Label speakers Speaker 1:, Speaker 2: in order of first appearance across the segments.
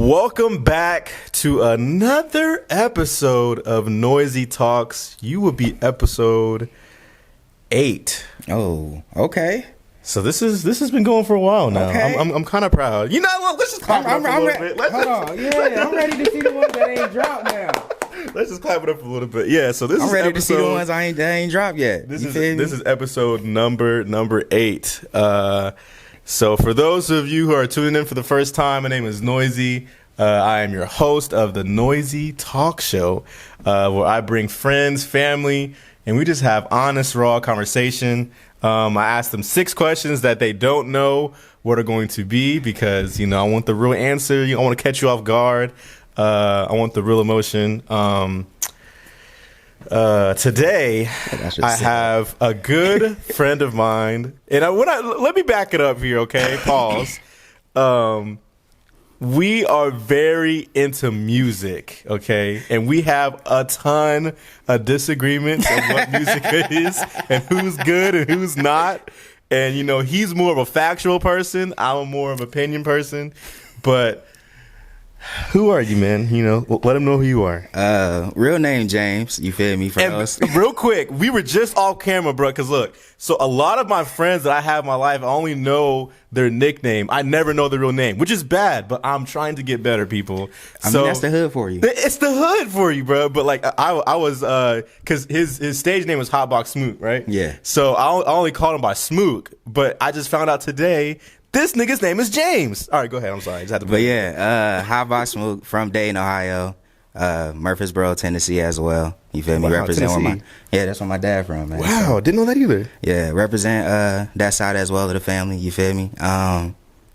Speaker 1: Welcome back to another episode of Noiz.I Talks. You will be episode 8.
Speaker 2: Oh, okay.
Speaker 1: So this has been going for a while now.
Speaker 2: Okay.
Speaker 1: I'm kind of proud. You know what? Let's just clap it up a little bit.
Speaker 2: Hold on. Yeah, I'm ready to see the ones that ain't dropped now.
Speaker 1: Let's just clap it up a little bit. Yeah. So this
Speaker 2: I'm
Speaker 1: is
Speaker 2: ready
Speaker 1: episode,
Speaker 2: to see the ones that ain't dropped yet.
Speaker 1: This is episode number 8. So for those of you who are tuning in for the first time, my name is Noiz.I. I am your host of the Noiz.I Talk show, where I bring friends, family, and we just have honest, raw conversation. I asked them 6 questions that they don't know what are going to be because, I want the real answer. I want to catch you off guard. I want the real emotion. Today, I have a good friend of mine, and let me back it up here, okay? Pause. We are very into music, okay? And we have a ton of disagreements of what music is and who's good and who's not. And, he's more of a factual person. I'm more of an opinion person. But who are you, man? Let him know who you are.
Speaker 2: Real name James. You feel me?
Speaker 1: Real quick, we were just off camera, bro. Because look, so a lot of my friends that I have in my life, I only know their nickname. I never know their real name, which is bad. But I'm trying to get better, people.
Speaker 2: I mean, that's the hood for you.
Speaker 1: It's the hood for you, bro. But like I was, because his stage name was Hotbox Smook, right?
Speaker 2: Yeah.
Speaker 1: So I only called him by Smook. But I just found out today, this nigga's name is James. All right, go ahead. I'm sorry. I just had to.
Speaker 2: But yeah, Hotbox Smook from Dayton, Ohio, Murfreesboro, Tennessee as well. You feel me?
Speaker 1: Wow,
Speaker 2: Represent
Speaker 1: Tennessee.
Speaker 2: that's where my dad from, man.
Speaker 1: Wow,
Speaker 2: So,
Speaker 1: didn't know that either.
Speaker 2: yeah, represent that side as well of the family. You feel me?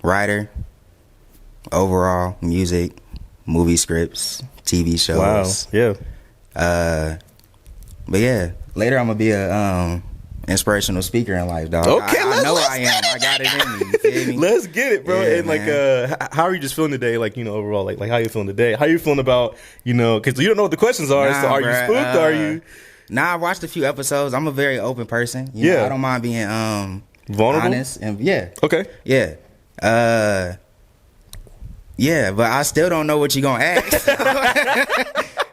Speaker 2: Writer, overall, music, movie scripts, TV shows.
Speaker 1: Wow. Yeah.
Speaker 2: But yeah, later I'm gonna be a inspirational speaker in life, dog.
Speaker 1: Okay,
Speaker 2: I know I am. I got it in me. You feel me?
Speaker 1: Let's get it, bro.
Speaker 2: Yeah,
Speaker 1: and
Speaker 2: man.
Speaker 1: how are you just feeling today? Like, overall, like how you feeling today? How you feeling about, because you don't know what the questions are. So are you spooked? Or are you?
Speaker 2: Nah, I watched a few episodes. I'm a very open person. You
Speaker 1: Yeah.
Speaker 2: know, I don't mind being
Speaker 1: Vulnerable?
Speaker 2: honest and yeah.
Speaker 1: Okay.
Speaker 2: Yeah. Yeah, but I still don't know what you're gonna ask.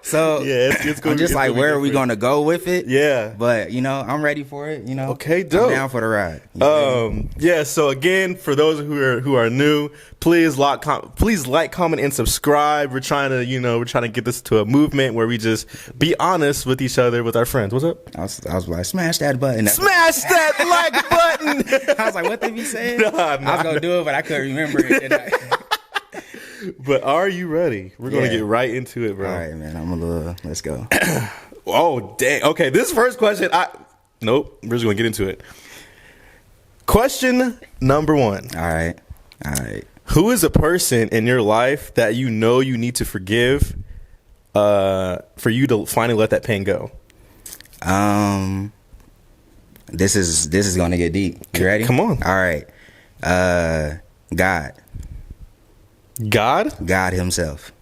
Speaker 2: So
Speaker 1: Yeah, it's gonna
Speaker 2: I'm just like, where are we gonna go with it?
Speaker 1: Yeah.
Speaker 2: But I'm ready for it.
Speaker 1: Okay, dope.
Speaker 2: I'm down for the ride. You feel me?
Speaker 1: Yeah. So again, for those who are new, please like, comment, and subscribe. We're trying to get this to a movement where we just be honest with each other, with our friends. What's up?
Speaker 2: I was like, smash that button.
Speaker 1: Smash that like button.
Speaker 2: I was like, what they be saying?
Speaker 1: Nah,
Speaker 2: I was gonna do it, but I couldn't remember it.
Speaker 1: But are you ready? We're gonna get right into it, bro.
Speaker 2: All right, man. Let's go.
Speaker 1: Oh, dang. Okay, this first question, nope. We're just gonna get into it. Question number 1.
Speaker 2: All right.
Speaker 1: Who is a person in your life that you need to forgive, for you to finally let that pain go?
Speaker 2: This is gonna get deep. You ready?
Speaker 1: Come on.
Speaker 2: All right. God himself.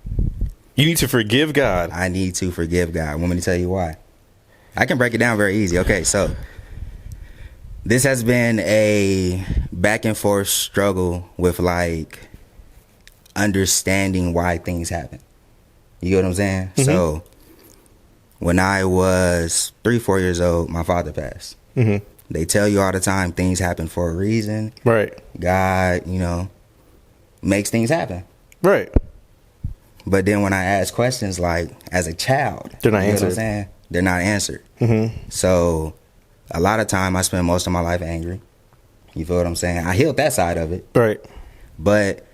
Speaker 1: You need to forgive God.
Speaker 2: I need to forgive God. Want me to tell you why? I can break it down very easy. Okay, so this has been a back and forth struggle with like understanding why things happen. You get what I'm saying?
Speaker 1: Mm-hmm.
Speaker 2: So when I was 3-4 years old, my father passed.
Speaker 1: Mm-hmm.
Speaker 2: They tell you all the time things happen for a reason.
Speaker 1: Right.
Speaker 2: God, makes things happen.
Speaker 1: Right.
Speaker 2: But then when I ask questions like as a child,
Speaker 1: They're not
Speaker 2: you know
Speaker 1: answered.
Speaker 2: what I'm saying? They're not answered.
Speaker 1: Mm-hmm.
Speaker 2: So a lot of time I spend most of my life angry. You feel what I'm saying? I healed that side of it.
Speaker 1: Right.
Speaker 2: But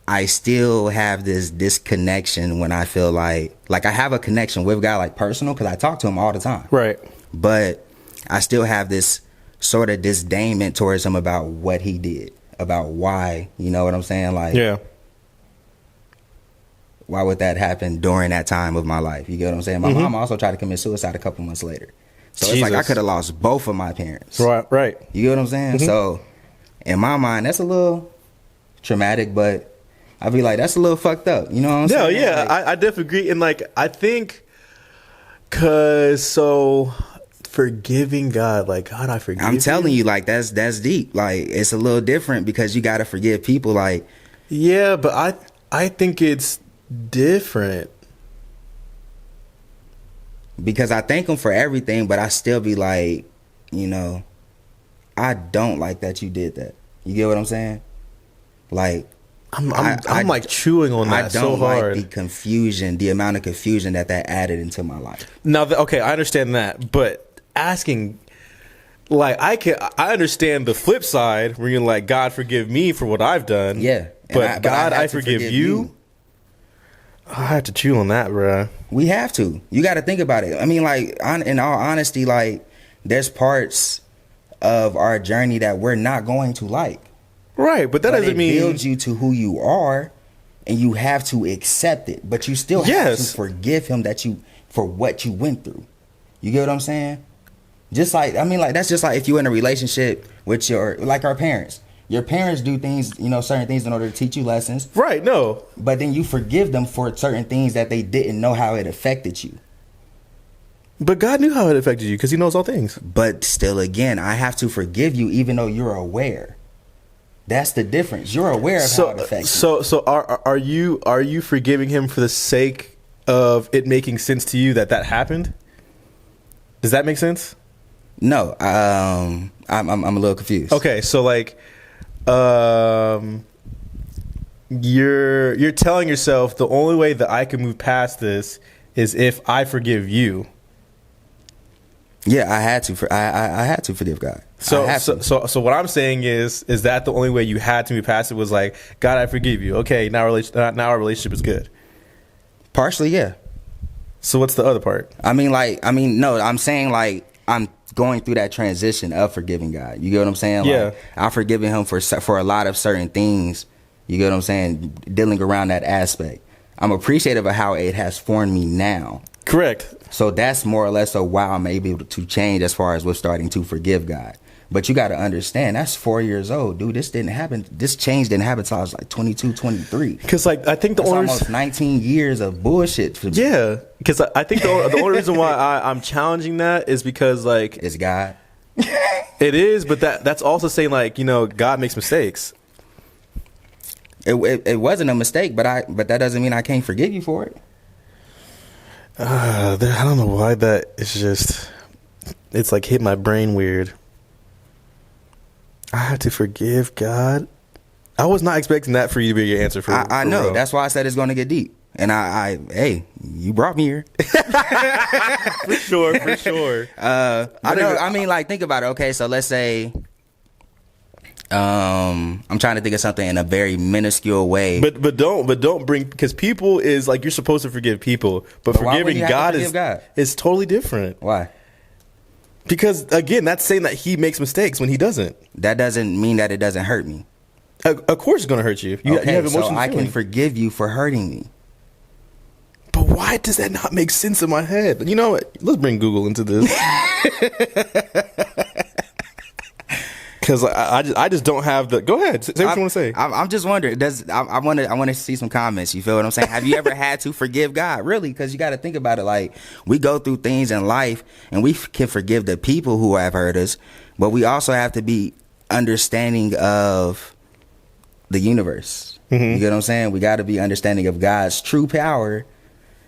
Speaker 2: I still have this disconnection when I feel like I have a connection with God, like personal, because I talk to him all the time.
Speaker 1: Right.
Speaker 2: But I still have this sort of disdainment towards him about what he did, about why, you know what I'm saying? Like,
Speaker 1: Yeah.
Speaker 2: why would that happen during that time of my life? You get what I'm saying? My mom also tried to commit suicide a couple months later. So it's like I could have lost both of my parents.
Speaker 1: Right.
Speaker 2: You get what I'm saying?
Speaker 1: Mm-hmm.
Speaker 2: So in my mind, that's a little traumatic, but I'd be like, that's a little fucked up. You know what I'm saying?
Speaker 1: Yeah,
Speaker 2: Like,
Speaker 1: I definitely agree. And I think, forgiving God, like, God, I forgive
Speaker 2: I'm telling
Speaker 1: you.
Speaker 2: you, like, that's deep. Like, it's a little different because you got to forgive people. Like,
Speaker 1: Yeah, but I think it's different.
Speaker 2: Because I thank him for everything, but I still be like, you know, I don't like that you did that. You get what I'm saying? Like,
Speaker 1: I'm like chewing on that so hard.
Speaker 2: I don't like the confusion, the amount of confusion that added into my life.
Speaker 1: Now, okay, I understand that, but asking, like, I understand the flip side where you're like, God, forgive me for what I've done.
Speaker 2: Yeah,
Speaker 1: but God, I forgive you. I have to chew on that, bro.
Speaker 2: We have to. You got to think about it. I mean, like, in all honesty, like, there's parts of our journey that we're not going to like.
Speaker 1: Right, but that doesn't mean
Speaker 2: it builds you to who you are, and you have to accept it. But you still have to forgive him for what you went through. You get what I'm saying? Just like, I mean, like, that's just like if you're in a relationship with like our parents. Your parents do things, you know, certain things in order to teach you lessons.
Speaker 1: Right, no.
Speaker 2: But then you forgive them for certain things that they didn't know how it affected you.
Speaker 1: But God knew how it affected you because he knows all things.
Speaker 2: But still, again, I have to forgive you even though you're aware. That's the difference. You're aware of how it affects you. So
Speaker 1: are you forgiving him for the sake of it making sense to you that happened? Does that make sense?
Speaker 2: No, I'm a little confused.
Speaker 1: Okay, so like, you're telling yourself the only way that I can move past this is if I forgive you.
Speaker 2: Yeah, I had to. I had to forgive God.
Speaker 1: So what I'm saying is that the only way you had to move past it was like, God, I forgive you. Okay, now our relationship is good.
Speaker 2: Partially, yeah.
Speaker 1: So what's the other part?
Speaker 2: No, I'm saying like I'm going through that transition of forgiving God. You get what I'm saying?
Speaker 1: Yeah.
Speaker 2: Like, I've forgiven him for a lot of certain things. You get what I'm saying? Dealing around that aspect. I'm appreciative of how it has formed me now.
Speaker 1: Correct. So
Speaker 2: that's more or less why I'm able to change as far as with starting to forgive God. But you got to understand, that's 4 years old, dude. This didn't happen. This change didn't happen until I was like 22, 23.
Speaker 1: Because like I think that's
Speaker 2: almost 19 years of bullshit for me.
Speaker 1: Yeah, because I think the only reason why I'm challenging that is because like
Speaker 2: it's God.
Speaker 1: It is, but that's also saying like, you know, God makes mistakes.
Speaker 2: It wasn't a mistake, but that doesn't mean I can't forgive you for it.
Speaker 1: I don't know why that is just. It's like hit my brain weird. I have to forgive God. I was not expecting that for you to be your answer.
Speaker 2: I know. Real. That's why I said it's going to get deep. And hey, you brought me here.
Speaker 1: For sure.
Speaker 2: I know. I mean, like, think about it. Okay, so let's say, I'm trying to think of something in a very minuscule way.
Speaker 1: But don't bring, because people is like, you're supposed to forgive people, but forgiving God is totally different.
Speaker 2: Why?
Speaker 1: Because again, that's saying that he makes mistakes when he doesn't.
Speaker 2: That doesn't mean that it doesn't hurt me.
Speaker 1: Of course, it's going to hurt you. You have emotional
Speaker 2: so I can forgive you for hurting me.
Speaker 1: But why does that not make sense in my head? You know what? Let's bring Google into this. Because I just don't have the. Go ahead, say what you want to say.
Speaker 2: I'm just wondering. I want to see some comments. You feel what I'm saying? Have you ever had to forgive God? Really? Because you got to think about it. Like, we go through things in life, and we can forgive the people who have hurt us, but we also have to be understanding of the universe. Mm-hmm. You get what I'm saying? We got to be understanding of God's true power.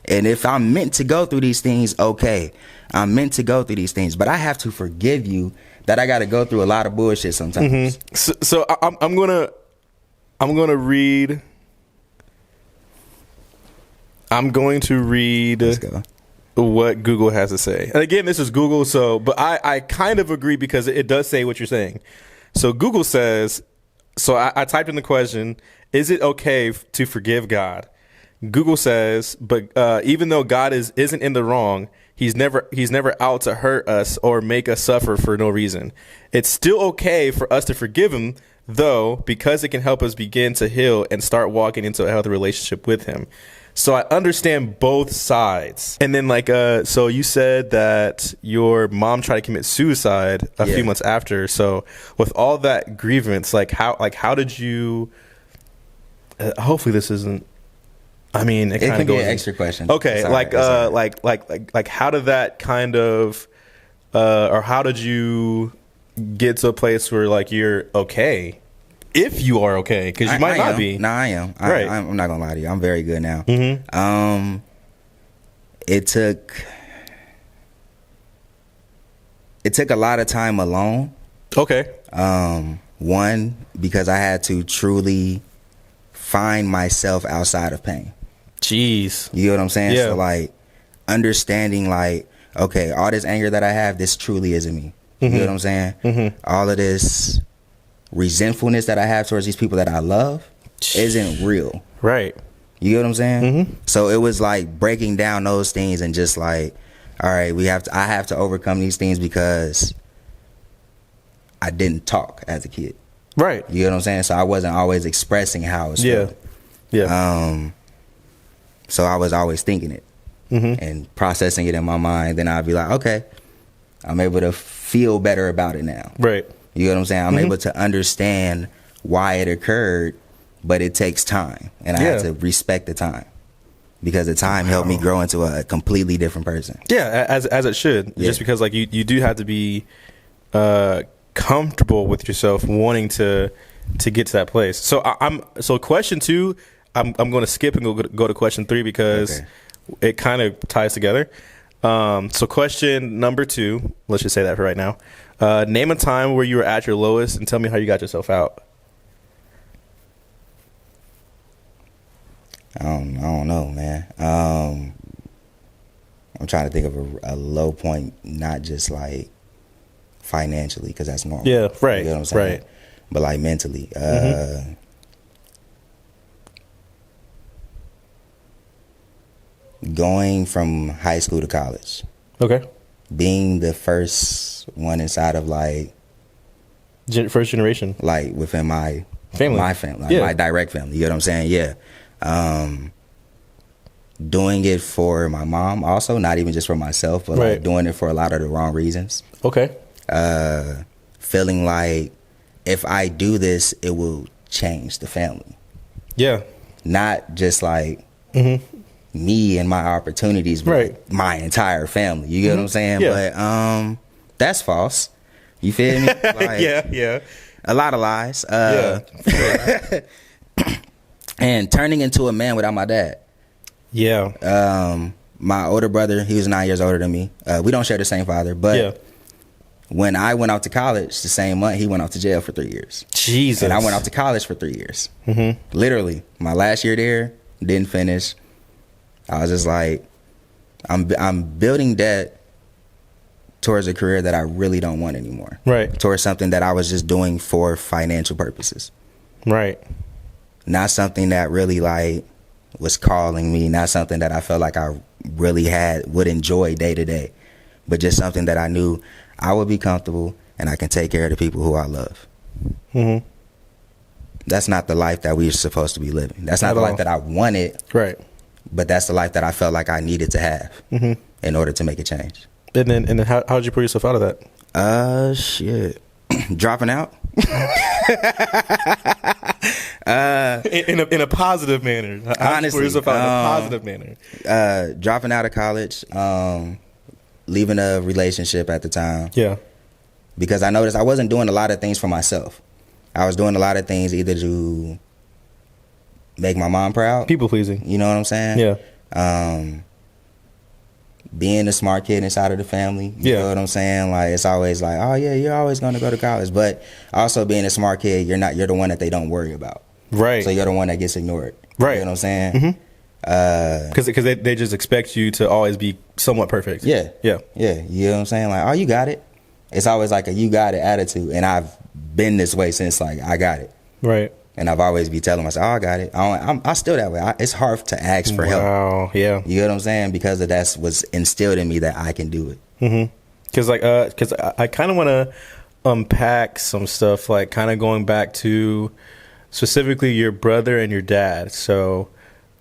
Speaker 2: And if I'm meant to go through these things, okay, I'm meant to go through these things, but I have to forgive you that I got to go through a lot of bullshit sometimes.
Speaker 1: Mm-hmm. So I'm gonna read. I'm going to read what Google has to say. And again, this is Google, but I kind of agree because it does say what you're saying. So Google says. So I typed in the question: is it okay to forgive God? Google says, but even though God isn't in the wrong, he's never out to hurt us or make us suffer for no reason. It's still okay for us to forgive him, though, because it can help us begin to heal and start walking into a healthy relationship with him. So I understand both sides. And then so you said that your mom tried to commit suicide a few months after. So with all that grievance, how did you, hopefully this isn't, I mean, it
Speaker 2: can be an extra question.
Speaker 1: Okay, like how did that kind of, or how did you get to a place where like you're okay if you are okay, because you might not be.
Speaker 2: No, I am.
Speaker 1: Right.
Speaker 2: I'm not gonna lie to you. I'm very good now.
Speaker 1: Mm-hmm.
Speaker 2: It took a lot of time alone.
Speaker 1: Okay.
Speaker 2: One, because I had to truly find myself outside of pain.
Speaker 1: Jeez.
Speaker 2: You know what I'm saying?
Speaker 1: Yeah.
Speaker 2: So like understanding like, okay, all this anger that I have, this truly isn't me. You know what I'm saying?
Speaker 1: Mm-hmm.
Speaker 2: All of this resentfulness that I have towards these people that I love isn't real.
Speaker 1: Right.
Speaker 2: You know what I'm saying?
Speaker 1: Mm-hmm.
Speaker 2: So it was like breaking down those things and just like, all right, I have to overcome these things because I didn't talk as a kid.
Speaker 1: Right.
Speaker 2: You know what I'm saying? So I wasn't always expressing how I was feeling.
Speaker 1: Yeah.
Speaker 2: So I was always thinking it and processing it in my mind. Then I'd be like, okay, I'm able to feel better about it now.
Speaker 1: Right.
Speaker 2: You know what I'm saying? I'm able to understand why it occurred, but it takes time. And I have to respect the time. Because the time helped me grow into a completely different person.
Speaker 1: Yeah, as it should.
Speaker 2: Yeah.
Speaker 1: Just because like you do have to be comfortable with yourself wanting to get to that place. So question 2, I'm going to skip and go to question 3 because it kind of ties together. So question number 2, let's just say that for right now. Name a time where you were at your lowest and tell me how you got yourself out.
Speaker 2: I don't know, man. I'm trying to think of a low point, not just like financially, because that's normal.
Speaker 1: Yeah, right.
Speaker 2: You know what I'm saying?
Speaker 1: Right.
Speaker 2: But like mentally. Going from high school to college.
Speaker 1: Okay.
Speaker 2: Being the first one inside of like
Speaker 1: First generation.
Speaker 2: like within my
Speaker 1: Family.
Speaker 2: like my direct family. You know what I'm saying? Yeah. Doing it for my mom also, not even just for myself, but like doing it for a lot of the wrong reasons.
Speaker 1: Okay.
Speaker 2: Feeling like if I do this, it will change the family.
Speaker 1: Yeah.
Speaker 2: Not just like me and my opportunities, but my entire family. You get what I'm saying?
Speaker 1: Yeah.
Speaker 2: But that's false. You feel me? Like,
Speaker 1: yeah.
Speaker 2: A lot of lies.
Speaker 1: Yeah.
Speaker 2: And turning into a man without my dad.
Speaker 1: Yeah.
Speaker 2: My older brother, he was 9 years older than me. We don't share the same father, but when I went out to college the same month, he went off to jail for 3 years.
Speaker 1: Jesus.
Speaker 2: And I went out to college for 3 years. Literally, my last year there, didn't finish. I was just like, I'm building debt towards a career that I really don't want anymore.
Speaker 1: Right.
Speaker 2: Towards something that I was just doing for financial purposes.
Speaker 1: Right.
Speaker 2: Not something that really like was calling me, not something that I felt like I really would enjoy day to day, but just something that I knew I would be comfortable and I can take care of the people who I love. That's not the life that we're supposed to be living. That's not the life that I wanted.
Speaker 1: Right.
Speaker 2: But that's the life that I felt like I needed to have in order to make a change.
Speaker 1: And then how did you pull yourself out of that?
Speaker 2: Shit. Dropping out?
Speaker 1: In a positive manner.
Speaker 2: Honestly,
Speaker 1: pull yourself out in a positive manner.
Speaker 2: Dropping out of college, leaving a relationship at the time.
Speaker 1: Yeah.
Speaker 2: Because I noticed I wasn't doing a lot of things for myself. I was doing a lot of things either to make my mom proud.
Speaker 1: People pleasing.
Speaker 2: You know what I'm saying?
Speaker 1: Yeah.
Speaker 2: Being the smart kid inside of the family. You know what I'm saying? Like, it's always like, oh yeah, you're always going to go to college. But also being a smart kid, you're the one that they don't worry about.
Speaker 1: Right.
Speaker 2: So you're the one that gets ignored.
Speaker 1: Right.
Speaker 2: You know what I'm saying?
Speaker 1: Because they just expect you to always be somewhat perfect.
Speaker 2: Yeah.
Speaker 1: Yeah.
Speaker 2: Yeah. You know what I'm saying? Like, oh, you got it. It's always like a you got it attitude. And I've been this way since like I got it.
Speaker 1: Right.
Speaker 2: And I've always be telling myself, oh, I got it. I'm still that way. It's hard to ask for help.
Speaker 1: Wow. Yeah.
Speaker 2: You know what I'm saying? Because of that's what's instilled in me that I can do it.
Speaker 1: Because I kind of want to unpack some stuff, like kind of going back to specifically your brother and your dad. So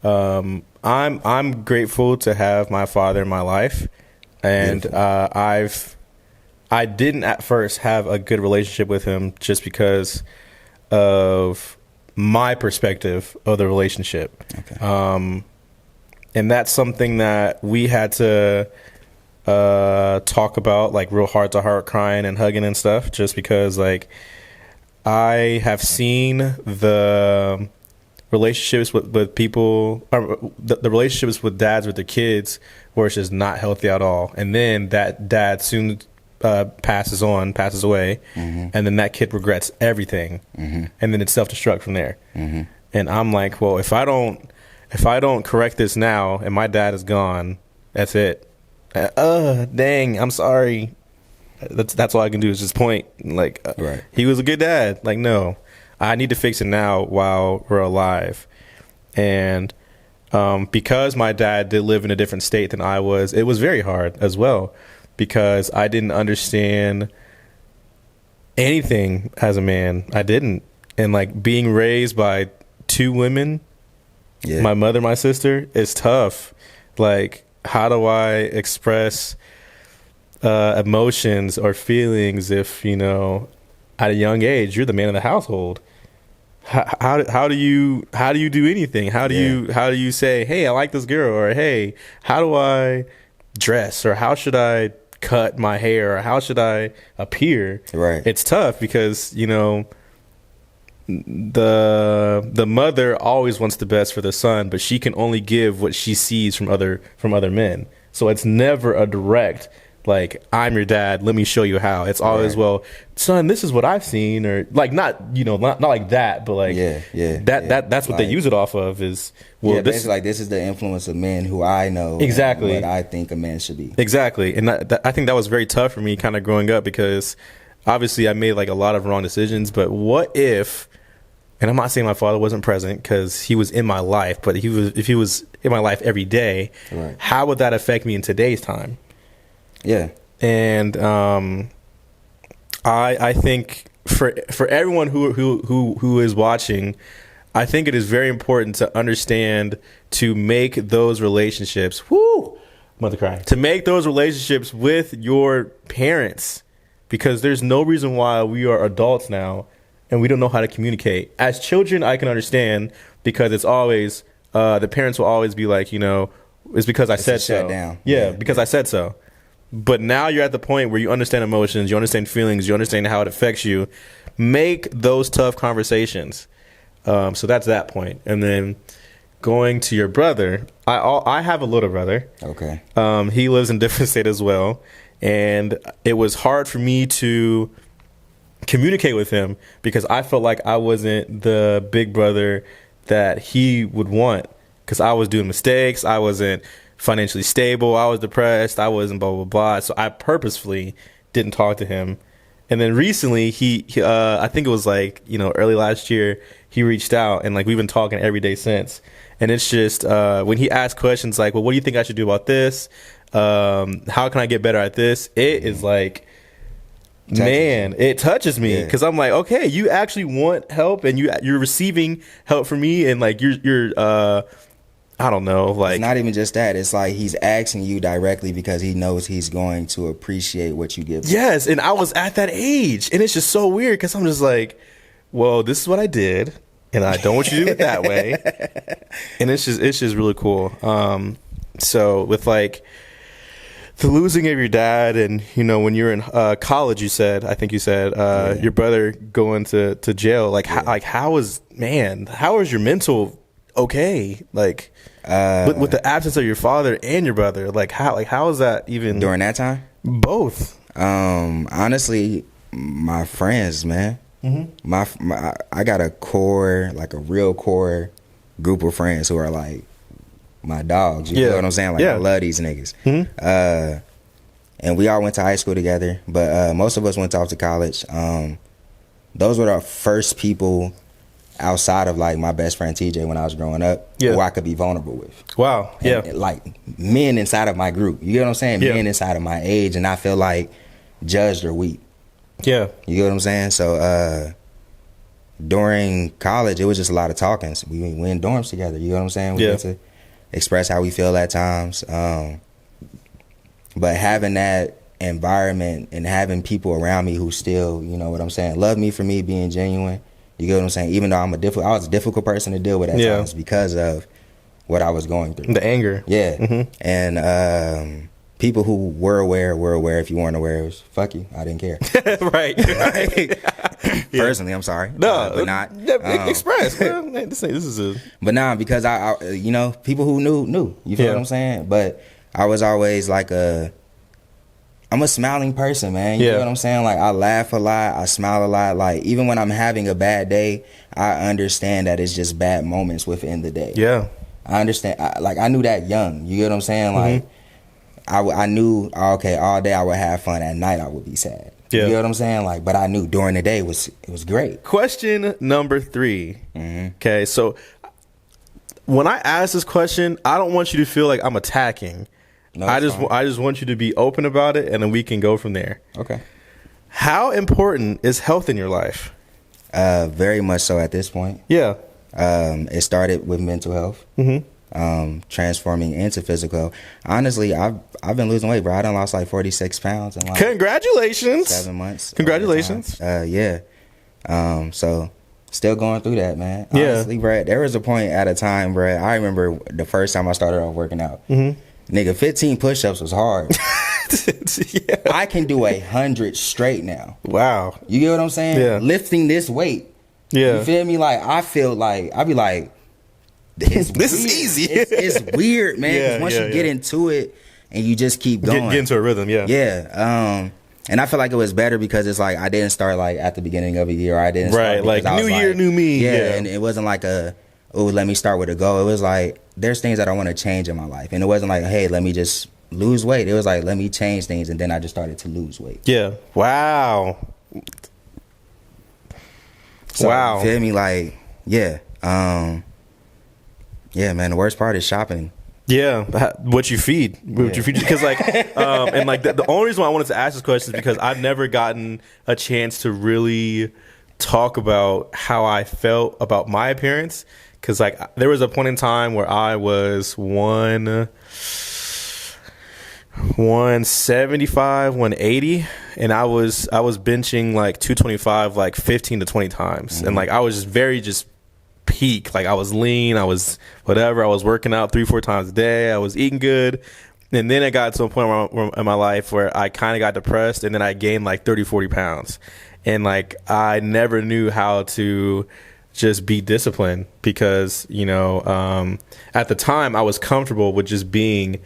Speaker 1: I'm grateful to have my father in my life, and I didn't at first have a good relationship with him just because of my perspective of the relationship. Okay. And that's something that we had to talk about, like real heart to heart, crying and hugging and stuff, just because like I have seen the relationships with people, or the relationships with dads with their kids, where it's just not healthy at all. And then that dad soon passes away, and then that kid regrets everything, and then it's self-destruct from there. And I'm like, well, if I don't correct this now, and my dad is gone, that's it. Dang, I'm sorry. That's all I can do is just point. Like,
Speaker 2: Right.
Speaker 1: He was a good dad. Like, no, I need to fix it now while we're alive. And because my dad did live in a different state than I was, it was very hard as well, because I didn't understand anything as a man. I didn't. And like being raised by two women, my mother, my sister, is tough. Like, how do I express emotions or feelings if, at a young age you're the man of the household? How do you do anything? How do you say, hey, I like this girl, or hey, how do I dress, or how should I cut my hair, or how should I appear?
Speaker 2: Right.
Speaker 1: It's tough because the mother always wants the best for the son, but she can only give what she sees from other men. So it's never a direct, like, I'm your dad, let me show you how. It's always, well, son, this is what I've seen, or like, not like that, but like, that's what they use it off of is, well,
Speaker 2: this is the influence of men who I know,
Speaker 1: exactly
Speaker 2: what I think a man should be.
Speaker 1: Exactly. And I think that was very tough for me kind of growing up, because obviously I made like a lot of wrong decisions, but what if, and I'm not saying my father wasn't present, because he was in my life, but if he was in my life every day, how would that affect me in today's time?
Speaker 2: Yeah.
Speaker 1: And I think for everyone who is watching, I think it is very important to understand, to make those relationships, I'm about to cry, to make those relationships with your parents, because there's no reason why we are adults now and we don't know how to communicate. As children, I can understand, because it's always, the parents will always be like, it's because I said so.
Speaker 2: Down.
Speaker 1: Yeah, because I said so. But now you're at the point where you understand emotions, you understand feelings, you understand how it affects you. Make those tough conversations. So that's that point. And then going to your brother, I have a little brother.
Speaker 2: Okay.
Speaker 1: He lives in a different state as well. And it was hard for me to communicate with him, because I felt like I wasn't the big brother that he would want, because I was doing mistakes. I wasn't financially stable. I was depressed. I wasn't blah, blah, blah. So I purposefully didn't talk to him. And then recently he I think it was like, early last year, he reached out, and like we've been talking every day since. And it's just, when he asks questions like, well, what do you think I should do about this? How can I get better at this? It is like, it touches me, because I'm like, okay, you actually want help, and you're receiving help from me, and like you're I don't know, like,
Speaker 2: it's not even just that. It's like he's asking you directly because he knows he's going to appreciate what you give him.
Speaker 1: Yes, and I was at that age, and it's just so weird, because I'm just like, well, this is what I did, and I don't want you to do it that way. And it's just really cool. So with like the losing of your dad, and when you're in college, I think you said your brother going to jail, like how is your mental okay, like with the absence of your father and your brother, like how is that even
Speaker 2: during that time?
Speaker 1: Both.
Speaker 2: Honestly, my friends, man. I got a real core group of friends who are like my dogs. You know what I'm saying? Like, I love these niggas. And we all went to high school together, but most of us went off to college. Those were the first people outside of like my best friend TJ when I was growing up, who I could be vulnerable with.
Speaker 1: Wow.
Speaker 2: And, like men inside of my group. You get what I'm saying? Men inside of my age, and I feel like judged or weak. Yeah. You get what I'm saying? So during college, it was just a lot of talking. So we in dorms together. You know what I'm saying? We get to express how we feel at times. But having that environment and having people around me who still, you know what I'm saying, love me for me being genuine. You get what I'm saying? Even though I was a difficult person to deal with at times because of what I was going through.
Speaker 1: The anger.
Speaker 2: Yeah. And people who were aware were aware. If you weren't aware, it was fuck you. I didn't care.
Speaker 1: Right.
Speaker 2: Personally, I'm sorry.
Speaker 1: No,
Speaker 2: but not.
Speaker 1: Express. Man, this is a.
Speaker 2: But nah, because I people who knew. You feel what I'm saying? But I was always like I'm a smiling person, man. You know what I'm saying? Like, I laugh a lot. I smile a lot. Like, even when I'm having a bad day, I understand that it's just bad moments within the day.
Speaker 1: Yeah.
Speaker 2: I understand. I knew that young. You get what I'm saying? Like, I knew, okay, all day I would have fun. At night I would be sad.
Speaker 1: Yeah.
Speaker 2: You get what I'm saying? Like, but I knew during the day it was great.
Speaker 1: Question number 3. Okay, so when I ask this question, I don't want you to feel like I'm attacking. No, I just want you to be open about it, and then we can go from there. Okay. How important is health in your life?
Speaker 2: Very much so at this point. Yeah. It started with mental health, transforming into physical health. Honestly, I've been losing weight, bro. I done lost like 46 pounds in like
Speaker 1: Congratulations.
Speaker 2: 7 months.
Speaker 1: Congratulations.
Speaker 2: Yeah. So still going through that, man. Honestly, bro, there was a point at a time, bro. I remember the first time I started off working out. Nigga, 15 push-ups was hard. I can do 100 straight now. Wow. You get what I'm saying? Yeah. Lifting this weight. Yeah. You feel me? Like, I feel like, I be like, this is easy. It's weird, man. Because once you get into it and you just keep going.
Speaker 1: Get into a rhythm, yeah.
Speaker 2: Yeah. And I feel like it was better because it's like I didn't start like at the beginning of a year. Or I didn't start
Speaker 1: like new year, new me.
Speaker 2: Yeah, and it wasn't like let me start with a goal. It was like, there's things that I want to change in my life. And it wasn't like, hey, let me just lose weight. It was like, let me change things. And then I just started to lose weight.
Speaker 1: Yeah. Wow.
Speaker 2: So, wow. You feel me? Like, yeah. Yeah, man, the worst part is shopping.
Speaker 1: Yeah, what you feed. What you feed. Because, like, and, like, the only reason why I wanted to ask this question is because I've never gotten a chance to really talk about how I felt about my appearance. Because, like, there was a point in time where I was 175, 180, and I was benching like 225 like 15 to 20 times. And like I was just peak. Like I was lean, I was whatever, I was working out 3-4 times a day, I was eating good. And then it got to a point in my life where I kind of got depressed, and then I gained like 30-40 pounds. And like I never knew how to just be disciplined because, at the time I was comfortable with just being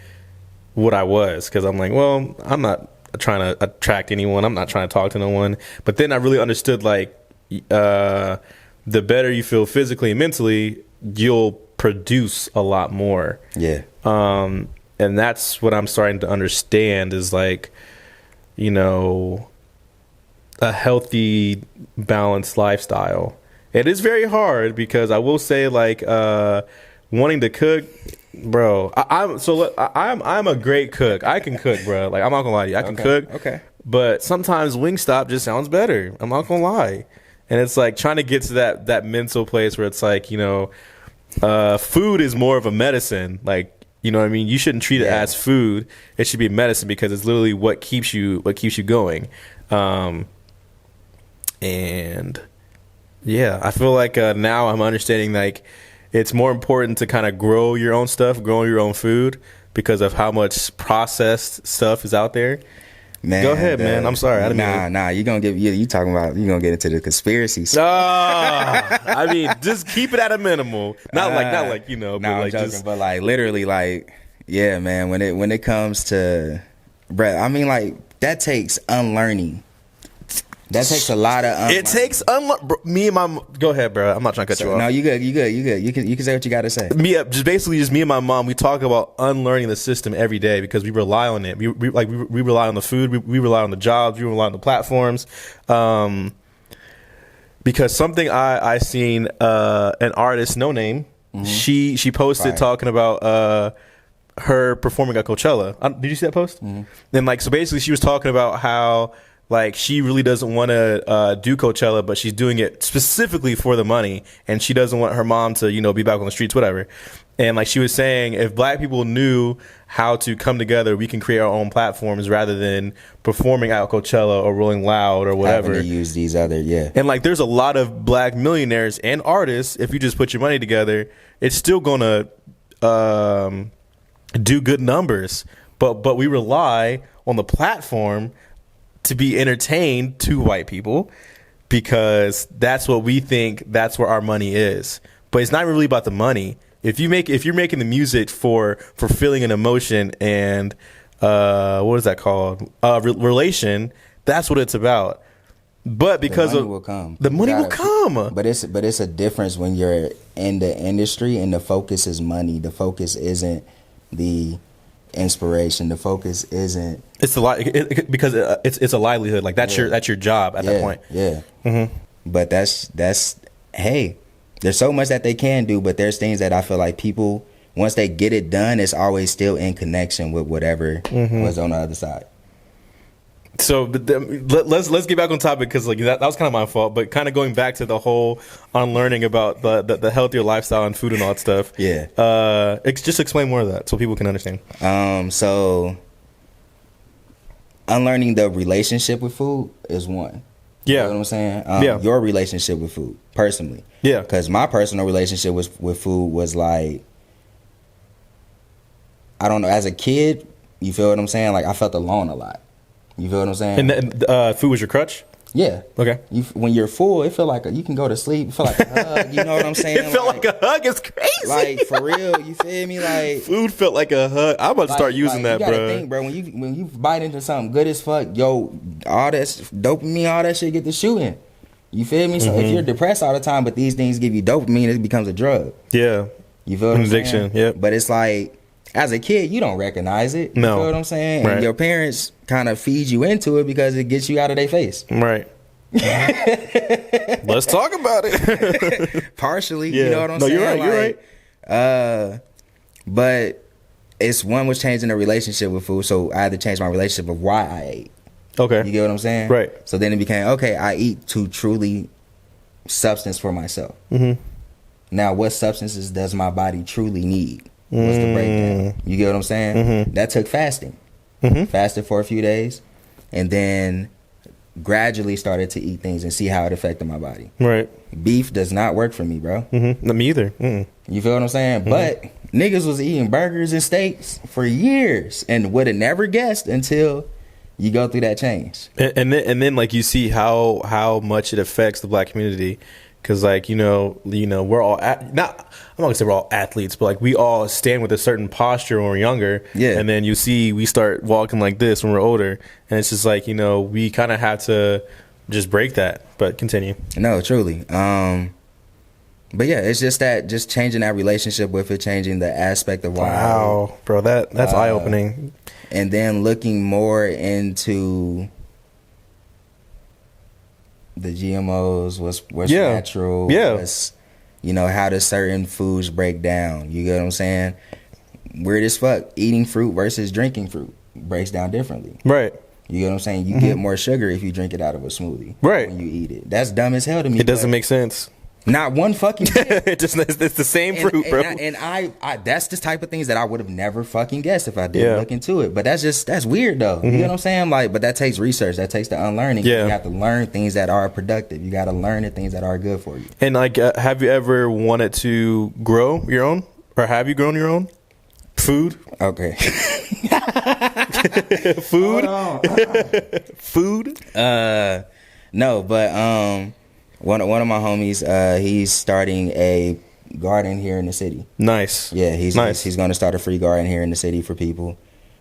Speaker 1: what I was, because I'm like, well, I'm not trying to attract anyone, I'm not trying to talk to no one. But then I really understood, like, the better you feel physically and mentally, you'll produce a lot more. Yeah. And that's what I'm starting to understand is, like, a healthy, balanced lifestyle. It is very hard because I will say, like, wanting to cook, bro. I'm a great cook. I can cook, bro. Like, I'm not gonna lie to you. I can cook. Okay. But sometimes Wingstop just sounds better. I'm not gonna lie. And it's like trying to get to that mental place where it's like, food is more of a medicine. Like, you know what I mean? You shouldn't treat it as food. It should be medicine because it's literally what keeps you going. And yeah, I feel like now I'm understanding, like, it's more important to kind of grow your own stuff, grow your own food, because of how much processed stuff is out there. Man, go ahead, man. I'm sorry.
Speaker 2: Nah. You talking about you gonna get into the conspiracies?
Speaker 1: I mean, just keep it at a minimal. Not like
Speaker 2: Nah,
Speaker 1: but
Speaker 2: I'm
Speaker 1: like
Speaker 2: joking,
Speaker 1: just.
Speaker 2: but like literally, like, yeah, man. When it comes to, bruh, I mean, like, that takes unlearning. That takes a lot of unlearning.
Speaker 1: It takes me and my. Go ahead, bro. I'm not trying to cut you off.
Speaker 2: No, you good. You can say what you got to say.
Speaker 1: Me and my mom. We talk about unlearning the system every day because we rely on it. We rely on the food. We rely on the jobs. We rely on the platforms. Because something I seen an artist, no name. She posted talking about her performing at Coachella. Did you see that post? And like, so basically she was talking about how, like, she really doesn't want to do Coachella, but she's doing it specifically for the money, and she doesn't want her mom to, be back on the streets, whatever. And like she was saying, if black people knew how to come together, we can create our own platforms rather than performing at Coachella or Rolling Loud or whatever.
Speaker 2: Having to use these other,
Speaker 1: And like, there's a lot of black millionaires and artists. If you just put your money together, it's still gonna do good numbers. but we rely on the platform to be entertained to white people because that's what we think, that's where our money is. But it's not really about the money. If you're making the music for feeling an emotion and what is that called? Relation, that's what it's about. But because
Speaker 2: the money will come.
Speaker 1: The money will come.
Speaker 2: But it's a difference when you're in the industry and the focus is money. The focus isn't the inspiration. The focus isn't.
Speaker 1: It's because it's a livelihood. Like that's your job at that point.
Speaker 2: Yeah. Mm-hmm. But that's hey, there's so much that they can do, but there's things that I feel like people, once they get it done, it's always still in connection with whatever was on the other side.
Speaker 1: So let's get back on topic because like that was kind of my fault, but kind of going back to the whole unlearning about the healthier lifestyle and food and all that stuff.
Speaker 2: Yeah.
Speaker 1: Just explain more of that so people can understand.
Speaker 2: So unlearning the relationship with food is one.
Speaker 1: Yeah.
Speaker 2: You know what I'm saying? Your relationship with food, personally.
Speaker 1: Yeah.
Speaker 2: Because my personal relationship with food was like, I don't know, as a kid, you feel what I'm saying? Like I felt alone a lot. You feel what I'm saying?
Speaker 1: And food was your crutch?
Speaker 2: Yeah.
Speaker 1: Okay.
Speaker 2: When you're full, it feel like you can go to sleep. It feel like a hug. You know what I'm saying?
Speaker 1: It felt like a hug. It's crazy.
Speaker 2: Like for real, you feel me? Like
Speaker 1: food felt like a hug. I'm about to start using that,
Speaker 2: you
Speaker 1: bro.
Speaker 2: gotta think, bro. When you bite into something good as fuck, yo, all that dopamine, all that shit get to shooting. You feel me? So if you're depressed all the time, but these things give you dopamine, it becomes a drug.
Speaker 1: Yeah.
Speaker 2: You feel what I'm saying?
Speaker 1: Addiction. Yeah.
Speaker 2: But it's like, as a kid, you don't recognize it. You
Speaker 1: No.
Speaker 2: feel what I'm saying?
Speaker 1: Right.
Speaker 2: And your parents kind of feed you into it because it gets you out of their face.
Speaker 1: Right. Let's talk about it.
Speaker 2: Partially,
Speaker 1: Yeah.
Speaker 2: you know what I'm saying?
Speaker 1: You're right.
Speaker 2: But it's one was changing the relationship with food, so I had to change my relationship of why I ate.
Speaker 1: Okay.
Speaker 2: You get what I'm saying?
Speaker 1: Right.
Speaker 2: So then it became, okay, I eat to truly substance for myself.
Speaker 1: Mm-hmm.
Speaker 2: Now, what substances does my body truly need? What's the breakdown? You get what I'm saying?
Speaker 1: Mm-hmm.
Speaker 2: That took fasting.
Speaker 1: Mm-hmm.
Speaker 2: Fasted for a few days, and then gradually started to eat things and see how it affected my body.
Speaker 1: Right.
Speaker 2: Beef does not work for me, bro.
Speaker 1: Mm-hmm. Me either. Mm-mm.
Speaker 2: You feel what I'm saying?
Speaker 1: Mm-hmm.
Speaker 2: But niggas was eating burgers and steaks for years and would have never guessed until you go through that change.
Speaker 1: And then like you see how much it affects the black community. Cause like you know we're all I'm not gonna say we're all athletes, but like we all stand with a certain posture when we're younger.
Speaker 2: Yeah.
Speaker 1: And then you see we start walking like this when we're older, and it's just like we kind of have to just break that. But continue.
Speaker 2: No, truly. But yeah, it's just changing that relationship with it, changing the aspect of why.
Speaker 1: Wow, bro, that's eye opening.
Speaker 2: And then looking more into the GMOs, what's natural, what's, how does certain foods break down? You get what I'm saying? Weird as fuck. Eating fruit versus drinking fruit breaks down differently.
Speaker 1: Right.
Speaker 2: You get what I'm saying? You get more sugar if you drink it out of a smoothie.
Speaker 1: Right.
Speaker 2: When you eat it. That's dumb as hell to me.
Speaker 1: It doesn't make sense.
Speaker 2: Not one fucking thing.
Speaker 1: It's the same fruit, bro.
Speaker 2: And I that's the type of things that I would have never fucking guessed if I didn't look into it. But that's weird though. You know what I'm saying? Like, but that takes research. That takes the unlearning.
Speaker 1: Yeah.
Speaker 2: You have to learn things that are productive. You got to learn the things that are good for you.
Speaker 1: And like, have you ever wanted to grow your own, or have you grown your own food?
Speaker 2: Okay.
Speaker 1: Food. Food.
Speaker 2: No, but one of my homies, he's starting a garden here in the city.
Speaker 1: Nice.
Speaker 2: Yeah, he's going to start a free garden here in the city for people.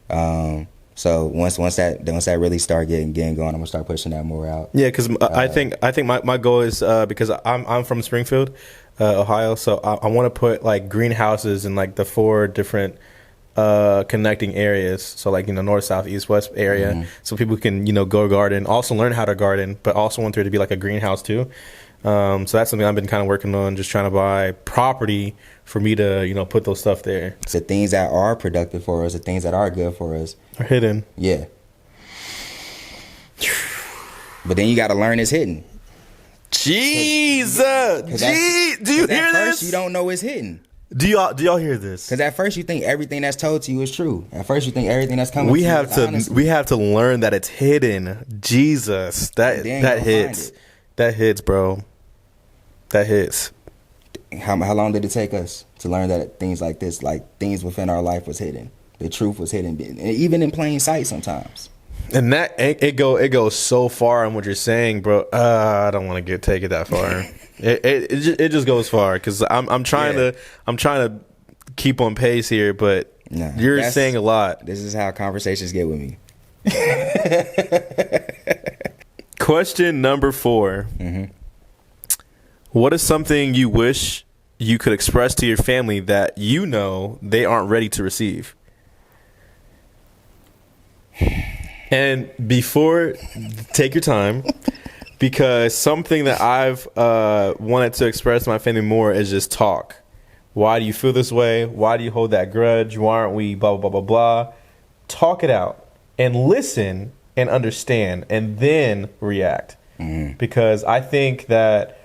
Speaker 2: So once that really start getting going, I'm gonna start pushing that more out.
Speaker 1: Yeah, because I think my goal is because I'm from Springfield, Ohio, so I want to put like greenhouses in like the 4 different connecting areas. So like north, south, east, west area, so people can go garden, also learn how to garden, but also want there to be like a greenhouse too. So that's something I've been kind of working on, just trying to buy property for me to put those stuff there.
Speaker 2: The things that are productive for us, the things that are good for us,
Speaker 1: are hidden.
Speaker 2: Yeah. But then you got to learn it's hidden.
Speaker 1: Jesus, do you hear
Speaker 2: this? At
Speaker 1: this?
Speaker 2: first, you don't know it's hidden.
Speaker 1: Do y'all hear this?
Speaker 2: Because at first you think everything that's told to you is true. At first you think everything that's coming.
Speaker 1: We
Speaker 2: to
Speaker 1: have
Speaker 2: you is
Speaker 1: to
Speaker 2: honest.
Speaker 1: we have to learn that it's hidden. Jesus, that hits. That hits, bro. That hits.
Speaker 2: How long did it take us to learn that things like this, like things within our life, was hidden? The truth was hidden, even in plain sight sometimes.
Speaker 1: And that it goes so far in what you're saying, bro. I don't want to take it that far. it just goes far because I'm trying to keep on pace here, but you're saying a lot.
Speaker 2: This is how conversations get with me.
Speaker 1: Question number 4.
Speaker 2: Mm-hmm.
Speaker 1: What is something you wish you could express to your family that you know they aren't ready to receive? And before, take your time, because something that I've wanted to express to my family more is just talk. Why do you feel this way? Why do you hold that grudge? Why aren't we blah, blah, blah, blah, blah? Talk it out and listen and understand and then react.
Speaker 2: Mm-hmm.
Speaker 1: Because I think that,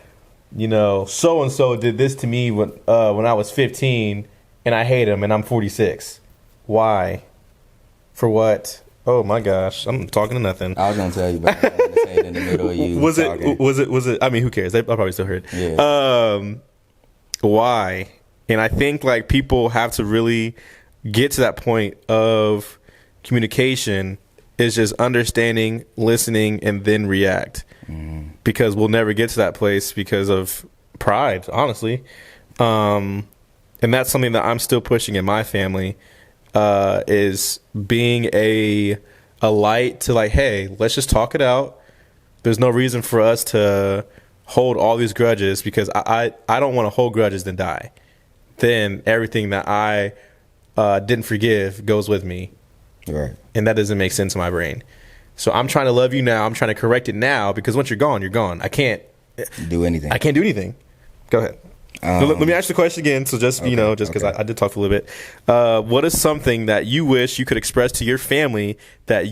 Speaker 1: so-and-so did this to me when I was 15 and I hate him and I'm 46. Why? For what? Oh my gosh, I'm talking to nothing.
Speaker 2: I was gonna tell you, but I wanted to say it in the middle of you.
Speaker 1: Was it? I mean, who cares? I'll probably still heard.
Speaker 2: Yeah.
Speaker 1: Why? And I think like people have to really get to that point of communication is just understanding, listening, and then react. Mm. Because we'll never get to that place because of pride, honestly. And that's something that I'm still pushing in my family. Is being a light to like, hey, let's just talk it out. There's no reason for us to hold all these grudges because I don't want to hold grudges then die. Then everything that I didn't forgive goes with me.
Speaker 2: Right. And
Speaker 1: that doesn't make sense in my brain. So I'm trying to love you now. I'm trying to correct it now because once you're gone, you're gone. I can't
Speaker 2: do anything.
Speaker 1: I can't do anything. Go ahead. Let me ask the question again. So just, just because I did talk for a little bit. What is something that you wish you could express to your family that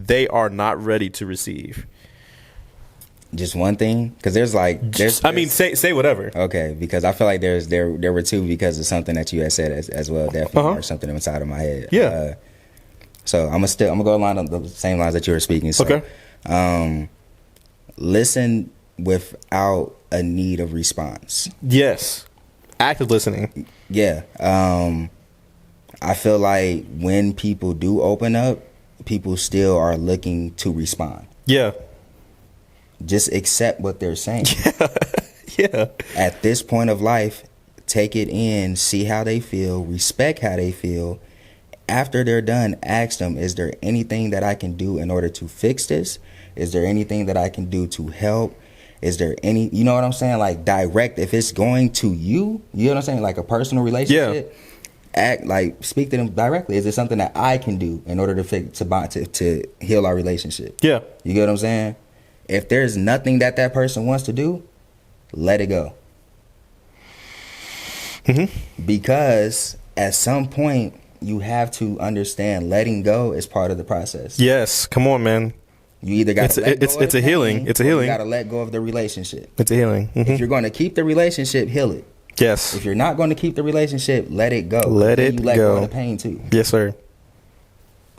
Speaker 1: they are not ready to receive?
Speaker 2: Just one thing? Because there's
Speaker 1: say whatever.
Speaker 2: Okay, because I feel like there were two because of something that you had said as well, definitely, or something inside of my head.
Speaker 1: Yeah.
Speaker 2: So I'm gonna go along the same lines that you were speaking. So,
Speaker 1: okay.
Speaker 2: Listen without a need of response.
Speaker 1: Yes. Active listening.
Speaker 2: Yeah. I feel like when people do open up, people still are looking to respond.
Speaker 1: Yeah.
Speaker 2: Just accept what they're saying.
Speaker 1: Yeah.
Speaker 2: At this point of life, take it in, see how they feel, respect how they feel. After they're done, ask them, is there anything that I can do in order to fix this? Is there anything that I can do to help? Is there any, you know what I'm saying? Like direct, if it's going to you know what I'm saying? Like a personal relationship, speak to them directly. Is there something that I can do in order to heal our relationship?
Speaker 1: Yeah.
Speaker 2: You get what I'm saying? If there's nothing that person wants to do, let it go.
Speaker 1: Mm-hmm.
Speaker 2: Because at some point you have to understand letting go is part of the process.
Speaker 1: Yes. Come on, man.
Speaker 2: You either got to let go of the
Speaker 1: healing. It's a healing.
Speaker 2: You got to let go of the relationship.
Speaker 1: It's a healing. Mm-hmm.
Speaker 2: If you're going to keep the relationship, heal it.
Speaker 1: Yes.
Speaker 2: If you're not going to keep the relationship, let it go. Let go of the pain too.
Speaker 1: Yes, sir.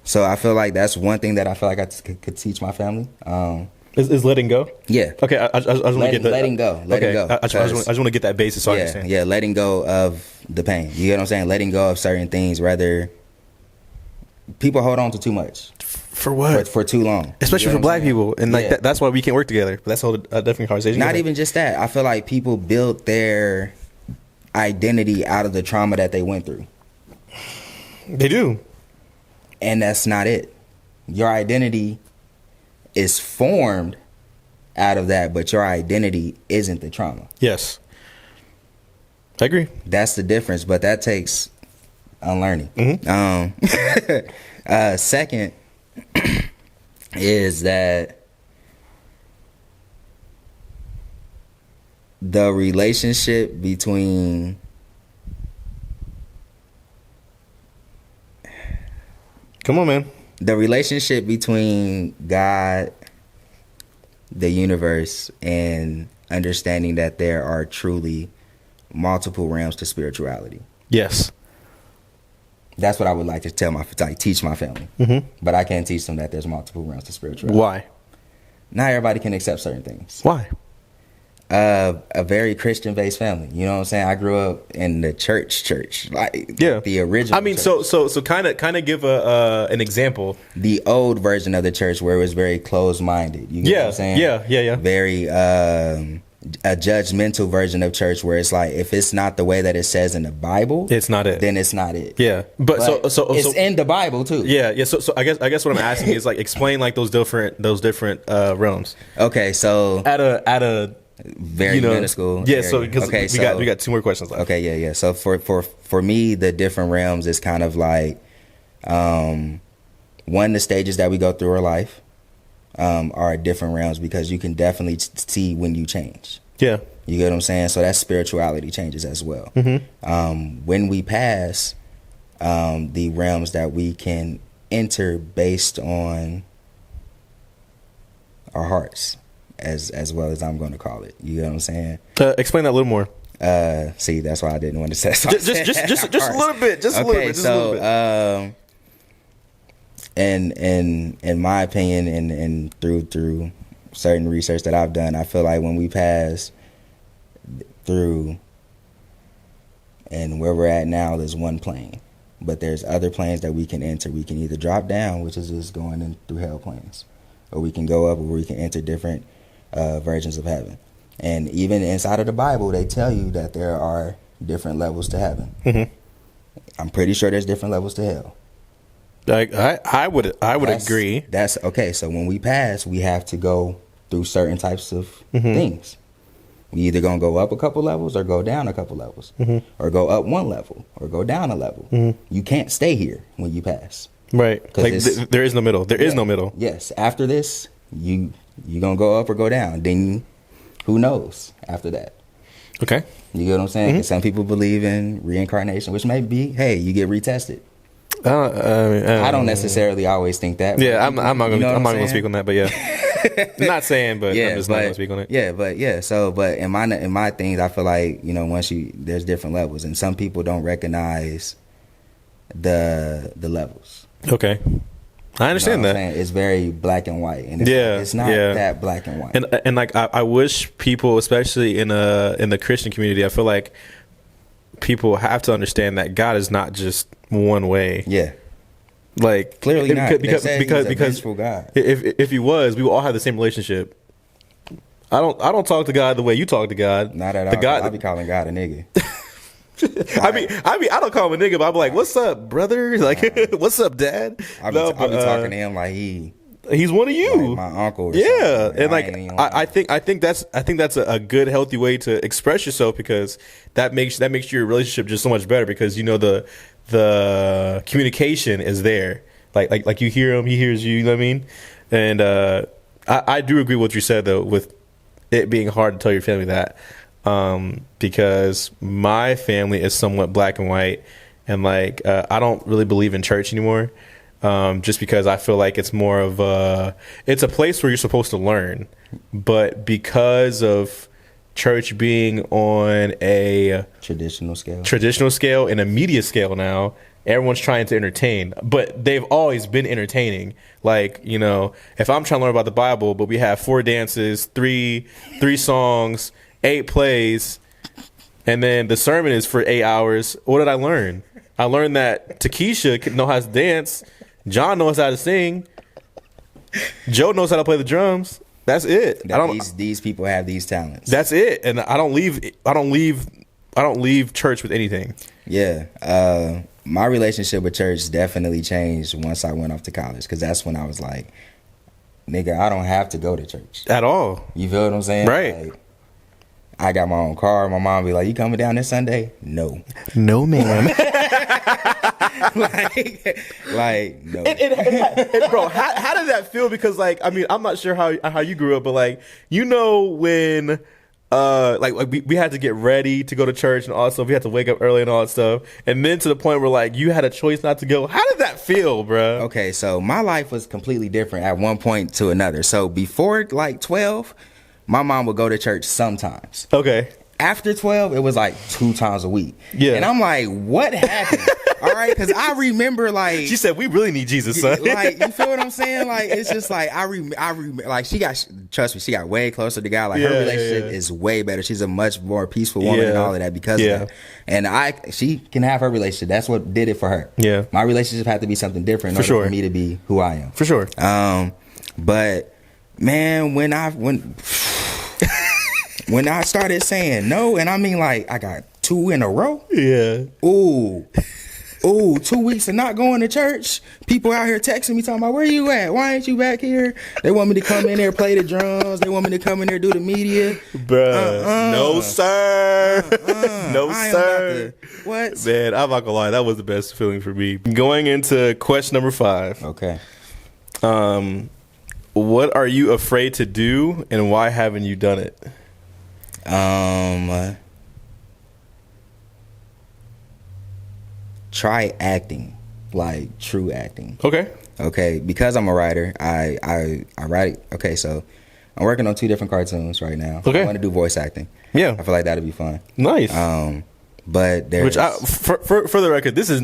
Speaker 2: So I feel like that's one thing that I feel like I could teach my family.
Speaker 1: Is letting go?
Speaker 2: Yeah.
Speaker 1: Okay. I just want to get that.
Speaker 2: Letting go. Letting go.
Speaker 1: I just want to get that basis so I understand.
Speaker 2: Yeah. Letting go of the pain. You get what I'm saying? Letting go of certain things. Rather, people hold on to too much.
Speaker 1: For what?
Speaker 2: For too long.
Speaker 1: Especially for black people. And that's why we can't work together. But that's a different conversation.
Speaker 2: Not even just that. I feel like people build their identity out of the trauma that they went through.
Speaker 1: They do.
Speaker 2: And that's not it. Your identity is formed out of that, but your identity isn't the trauma.
Speaker 1: Yes. I agree.
Speaker 2: That's the difference, but that takes unlearning.
Speaker 1: Mm-hmm.
Speaker 2: Second is that the relationship between
Speaker 1: come on, man.
Speaker 2: The relationship between God, the universe, and understanding that there are truly multiple realms to spirituality.
Speaker 1: Yes.
Speaker 2: That's what I would like to teach my family.
Speaker 1: Mm-hmm.
Speaker 2: But I can't teach them that there's multiple realms to spirituality.
Speaker 1: Why?
Speaker 2: Not everybody can accept certain things.
Speaker 1: Why?
Speaker 2: A very Christian based family. You know what I'm saying? I grew up in the church, like the original.
Speaker 1: I mean,
Speaker 2: church.
Speaker 1: so kind of give an example.
Speaker 2: The old version of the church where it was very closed minded. You get what I'm saying?
Speaker 1: Yeah.
Speaker 2: Very a judgmental version of church where it's like if it's not the way that it says in the Bible,
Speaker 1: it's not it.
Speaker 2: Then it's not it.
Speaker 1: Yeah, but so
Speaker 2: it's in the Bible too.
Speaker 1: Yeah. So I guess what I'm asking is like explain like those different realms.
Speaker 2: Okay, so
Speaker 1: at a
Speaker 2: very minuscule.
Speaker 1: Yeah,
Speaker 2: area.
Speaker 1: so because we got two more questions left.
Speaker 2: Okay, yeah. So for me, the different realms is kind of like one, the stages that we go through our life are different realms because you can definitely see when you change.
Speaker 1: Yeah.
Speaker 2: You get what I'm saying? So that spirituality changes as well.
Speaker 1: Mm-hmm.
Speaker 2: When we pass the realms that we can enter based on our hearts. As well as I'm going to call it. You know what I'm saying?
Speaker 1: Explain that a little more.
Speaker 2: See, that's why I didn't want to say
Speaker 1: something. Just a little bit. Just a little bit.
Speaker 2: So, in my opinion, and through certain research that I've done, I feel like when we pass through, and where we're at now, there's one plane, but there's other planes that we can enter. We can either drop down, which is just going in through hell planes, or we can go up, or we can enter different versions of heaven. And even inside of the Bible, they tell you that there are different levels to heaven.
Speaker 1: Mm-hmm.
Speaker 2: I'm pretty sure there's different levels to hell.
Speaker 1: I would agree.
Speaker 2: That's okay. So when we pass, we have to go through certain types of things. We either gonna go up a couple levels or go down a couple levels, or go up one level or go down a level. You can't stay here when you pass.
Speaker 1: Right. Like there is no middle. There is no middle.
Speaker 2: Yes. After this, you gonna go up or go down. Then who knows after that?
Speaker 1: Okay.
Speaker 2: You get what I'm saying? 'Cause some people believe in reincarnation, which may be, hey, you get retested. I don't necessarily always think that.
Speaker 1: Yeah, I'm not gonna speak on that, but yeah, I'm not saying, but I'm just not gonna speak on it.
Speaker 2: Yeah, but in my things, I feel like there's different levels, and some people don't recognize the levels.
Speaker 1: Okay, I understand that.
Speaker 2: It's very black and white, and it's not that black and white.
Speaker 1: And like I wish people, especially in the Christian community, I feel like people have to understand that God is not just one way.
Speaker 2: Yeah.
Speaker 1: Like
Speaker 2: clearly not
Speaker 1: because
Speaker 2: God.
Speaker 1: If he was, we would all have the same relationship. I don't talk to God the way you talk to God.
Speaker 2: Not at all. I be calling God a nigga.
Speaker 1: I mean, I don't call him a nigga, but I'm like, "What's up, brother?" Like, "What's up, dad?"
Speaker 2: I be talking to him like
Speaker 1: he's one of you,
Speaker 2: like my uncle.
Speaker 1: Yeah, and like I think that's a good, healthy way to express yourself, because that makes your relationship just so much better, because the communication is there. Like you hear him, he hears you. You know what I mean? And I do agree with what you said, though, with it being hard to tell your family that, because my family is somewhat black and white, and like I don't really believe in church anymore. Just because I feel like it's more of it's a place where you're supposed to learn, but because of church being on a traditional scale and a media scale now, everyone's trying to entertain, but they've always been entertaining. Like, if I'm trying to learn about the Bible, but we have 4 dances, three songs, 8 plays, and then the sermon is for 8 hours, what did I learn? I learned that Takesha knows how to dance. John knows how to sing. Joe knows how to play the drums. That's it.
Speaker 2: These people have these talents.
Speaker 1: That's it. And I don't leave church with anything.
Speaker 2: Yeah. My relationship with church definitely changed once I went off to college, because that's when I was like, nigga, I don't have to go to church
Speaker 1: at all.
Speaker 2: You feel what I'm saying?
Speaker 1: Right.
Speaker 2: Like, I got my own car. My mom be like, "You coming down this Sunday?" No,
Speaker 1: ma'am.
Speaker 2: like no.
Speaker 1: And bro, how did that feel? Because like, I mean, I'm not sure how you grew up, but like, when like we had to get ready to go to church, and also we had to wake up early and all that stuff, and then to the point where like you had a choice not to go. How did that feel, bro?
Speaker 2: Okay, so my life was completely different at one point to another. So before like 12, my mom would go to church sometimes.
Speaker 1: Okay.
Speaker 2: After 12, it was like 2 times a week.
Speaker 1: Yeah.
Speaker 2: And I'm like, what happened? All right, because I remember like
Speaker 1: She said, "We really need Jesus, son."
Speaker 2: like, you feel what I'm saying? Like, it's just like I remember like trust me, she got way closer to God. Like her relationship is way better. She's a much more peaceful woman and all of that because of that. And she can have her relationship. That's what did it for her. Yeah, my relationship had to be something different in order for me to be who I am. For sure. But man, when I started saying no, and I mean like I got 2 in a row. Yeah. Ooh, 2 weeks of not going to church. People out here texting me talking about, where you at? Why ain't you back here? They want me to come in there, play the drums. They want me to come in there, do the media. Bruh. No, sir.
Speaker 1: No, sir.
Speaker 2: What?
Speaker 1: Man, I'm not gonna lie. That was the best feeling for me. Going into question number 5.
Speaker 2: Okay.
Speaker 1: What are you afraid to do, and why haven't you done it?
Speaker 2: Try acting, like true acting.
Speaker 1: Okay,
Speaker 2: because I'm a writer, I write. Okay, so I'm working on 2 different cartoons right now. I want to do voice acting.
Speaker 1: Yeah,
Speaker 2: I feel like that'd be fun.
Speaker 1: Nice.
Speaker 2: But there's,
Speaker 1: for the record, this is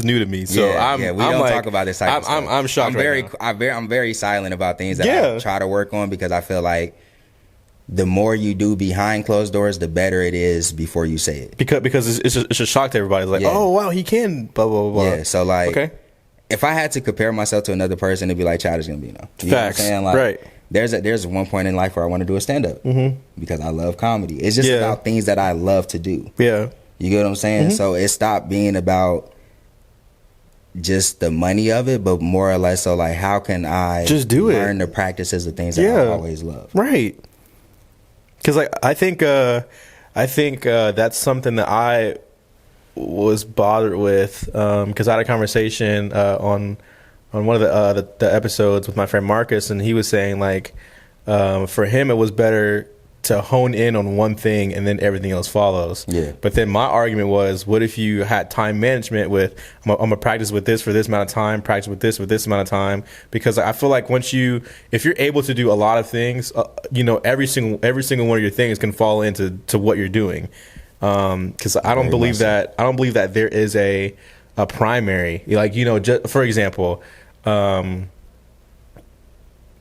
Speaker 1: new to me. So
Speaker 2: we don't talk about this type of stuff.
Speaker 1: I'm shocked.
Speaker 2: I'm very silent about things that I try to work on because I feel like the more you do behind closed doors, the better it is before you say it.
Speaker 1: Because it's a shock to everybody. It's like, oh wow, he can blah blah blah.
Speaker 2: Yeah. So like, if I had to compare myself to another person, it'd be like Chad is gonna be no. You
Speaker 1: Facts. Know what I'm saying? Like, right.
Speaker 2: There's one point in life where I want to do a stand up because I love comedy. It's just about things that I love to do. Yeah. You get what I'm saying? So it stopped being about just the money of it, but more or less so like, how can I
Speaker 1: just learn
Speaker 2: the practices of things that I always love?
Speaker 1: Right. Because like I think that's something that I was bothered with because I had a conversation on one of the episodes with my friend Marcus, and he was saying like for him it was better to hone in on one thing and then everything else follows. Yeah. But then my argument was, what if you had time management with, I'm gonna practice with this for this amount of time, practice with this amount of time, because I feel like if you're able to do a lot of things, every single one of your things can fall into what you're doing. Because I don't believe that there is a primary, like, just for example,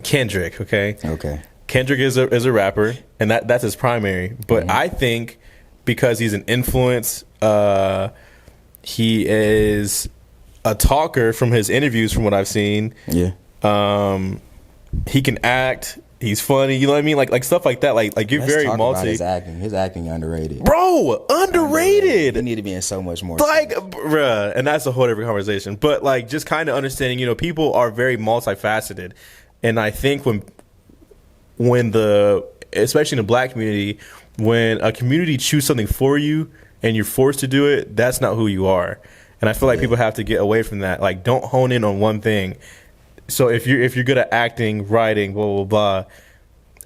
Speaker 1: Kendrick. Okay. Kendrick is a rapper, and that's his primary. But I think because he's an influence, he is a talker from his interviews, from what I've seen. Yeah. He can act. He's funny. You know what I mean? Like stuff like that. Like you're very multi.
Speaker 2: About his acting underrated.
Speaker 1: Bro, underrated.
Speaker 2: He need to be in so much more.
Speaker 1: Like, bruh, and that's a whole different conversation. But like, just kind of understanding, people are very multifaceted, and I think when especially in the black community, when a community choose something for you and you're forced to do it, that's not who you are. And I feel like people have to get away from that. Like, don't hone in on one thing. So if you're good at acting, writing, blah blah blah,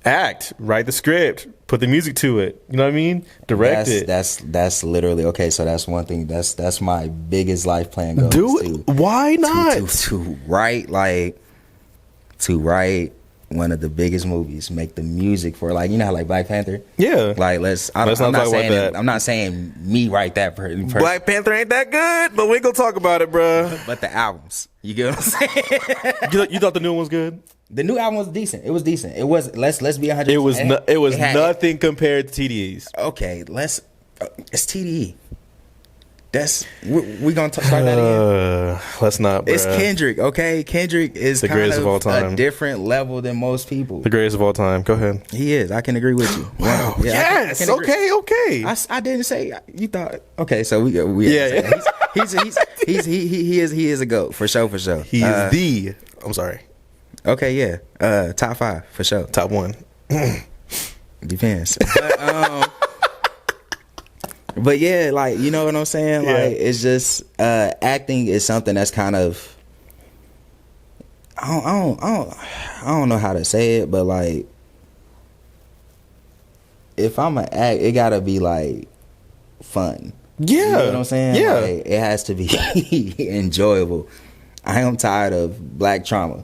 Speaker 1: act, write the script, put the music to it. You know what I mean? Direct it.
Speaker 2: That's literally okay. So that's one thing. That's my biggest life plan goal.
Speaker 1: Do it. Why not?
Speaker 2: To write one of the biggest movies, make the music for, like, how like Black Panther. Yeah. Like I'm not saying me write that for
Speaker 1: Black Panther ain't that good, but we ain't gonna talk about it, bro.
Speaker 2: But the albums, you get what I'm saying?
Speaker 1: You thought the new one was good?
Speaker 2: The new album was decent. It was decent. It was let's be 100%.
Speaker 1: It was nothing compared to TDE's.
Speaker 2: Okay, it's TDE. We gonna start that again.
Speaker 1: Let's not, bro.
Speaker 2: It's Kendrick, okay? Kendrick is the greatest of all time. A different level than most people.
Speaker 1: The greatest of all time. Go ahead.
Speaker 2: He is. I can agree with you.
Speaker 1: Wow. Yeah, yes. Okay.
Speaker 2: I didn't say you thought. Okay, so we
Speaker 1: yeah.
Speaker 2: He is a GOAT for sure.
Speaker 1: He is I'm sorry.
Speaker 2: Okay, yeah. Top 5 for sure.
Speaker 1: Top 1.
Speaker 2: Depends. But yeah, like, you know what I'm saying? Like, it's just acting is something that's kind of I don't know how to say it, but like, if I'm an act, it gotta be like fun. Yeah, you know what I'm saying? Yeah, like, it has to be enjoyable. I am tired of black trauma.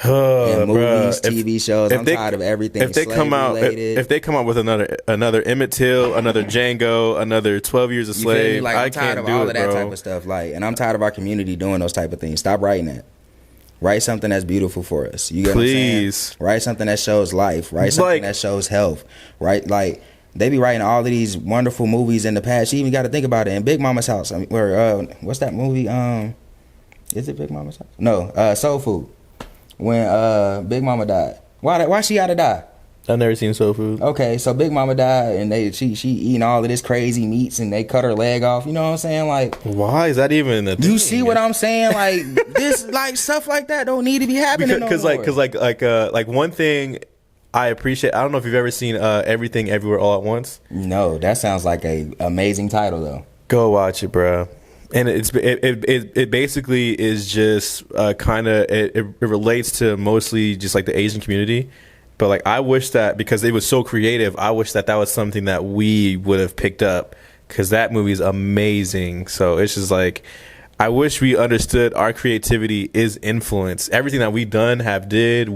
Speaker 2: And movies,
Speaker 1: Bruh,
Speaker 2: TV shows. I'm tired of everything.
Speaker 1: If they come out, if they come out with another Emmett Till, another Django, another 12 Years a Slave,
Speaker 2: like,
Speaker 1: I
Speaker 2: I'm tired
Speaker 1: can't
Speaker 2: of
Speaker 1: do
Speaker 2: all
Speaker 1: it,
Speaker 2: of that
Speaker 1: bro.
Speaker 2: type of stuff. Like, and I'm tired of our community doing those type of things. Stop writing that. Write something that's beautiful for us. You get
Speaker 1: Please.
Speaker 2: what I'm saying? Write something that shows life. Write something that shows health. Right? Like, they be writing all of these wonderful movies in the past. You even got to think about it. In Big Mama's House, I mean, where what's that movie? Is it Big Mama's House? No, Soul Food. When Big Mama died, why she gotta die?
Speaker 1: I've never seen Soul Food.
Speaker 2: Okay, so Big Mama died, and she eating all of this crazy meats, and they cut her leg off. You know what I'm saying? Like,
Speaker 1: why is that even a thing?
Speaker 2: You see what I'm saying? Like, this, like, stuff like that don't need to be happening.
Speaker 1: Because like one thing I appreciate. I don't know if you've ever seen Everything Everywhere All at Once.
Speaker 2: No, that sounds like a amazing title though.
Speaker 1: Go watch it, bro. And it basically is just kind of it relates to mostly just like the Asian community. But like, I wish that, because it was so creative, I wish that was something that we would have picked up, because that movie is amazing. So it's just like, I wish we understood our creativity is influence. Everything that we done,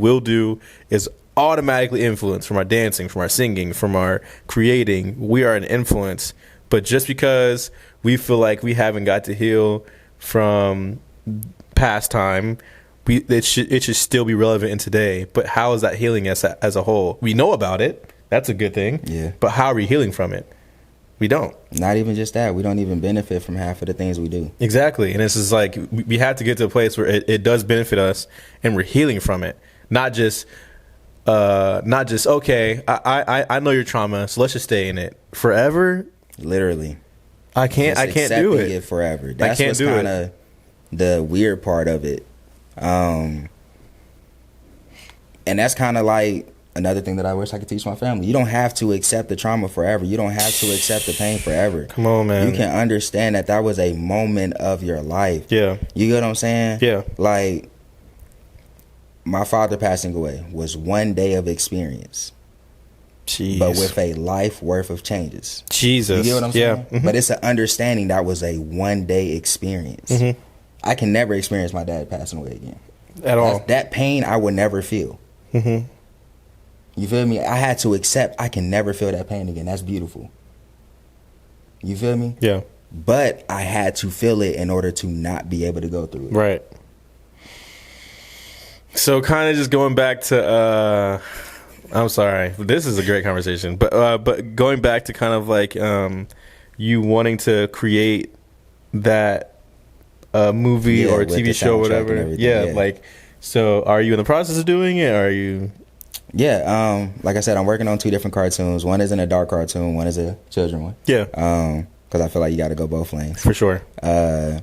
Speaker 1: will do is automatically influenced from our dancing, from our singing, from our creating. We are an influence. But just because we feel like we haven't got to heal from past time, it should still be relevant in today. But how is that healing as a whole? We know about it. That's a good thing.
Speaker 2: Yeah.
Speaker 1: But how are we healing from it? We don't.
Speaker 2: Not even just that. We don't even benefit from half of the things we do.
Speaker 1: Exactly. And this is like, we have to get to a place where it does benefit us and we're healing from it. Not just okay, I know your trauma, so let's just stay in it forever.
Speaker 2: Literally,
Speaker 1: I can't do it
Speaker 2: forever. That's what's kind of the weird part of it. And that's kind of like another thing that I wish I could teach my family. You don't have to accept the trauma forever. You don't have to accept the pain forever.
Speaker 1: Come on, man.
Speaker 2: You can understand that was a moment of your life.
Speaker 1: Yeah.
Speaker 2: You get what I'm saying?
Speaker 1: Yeah.
Speaker 2: Like, my father passing away was one day of experience.
Speaker 1: Jeez.
Speaker 2: But with a life worth of changes.
Speaker 1: Jesus.
Speaker 2: You get what I'm saying?
Speaker 1: Yeah. Mm-hmm.
Speaker 2: But it's an understanding that was a one day experience.
Speaker 1: Mm-hmm.
Speaker 2: I can never experience my dad passing away again.
Speaker 1: At all.
Speaker 2: That pain I would never feel.
Speaker 1: Mm-hmm.
Speaker 2: You feel me? I had to accept I can never feel that pain again. That's beautiful. You feel me?
Speaker 1: Yeah.
Speaker 2: But I had to feel it in order to not be able to go through it.
Speaker 1: Right. So kind of just going back to I'm sorry, this is a great conversation, but going back to kind of like you wanting to create that movie or a TV show or whatever. Yeah, like, so are you in the process of doing it? Or are you?
Speaker 2: Yeah, like I said, I'm working on 2 different cartoons. One is an adult cartoon, one is a children one.
Speaker 1: Yeah.
Speaker 2: Because I feel like you got to go both lanes.
Speaker 1: For sure.
Speaker 2: And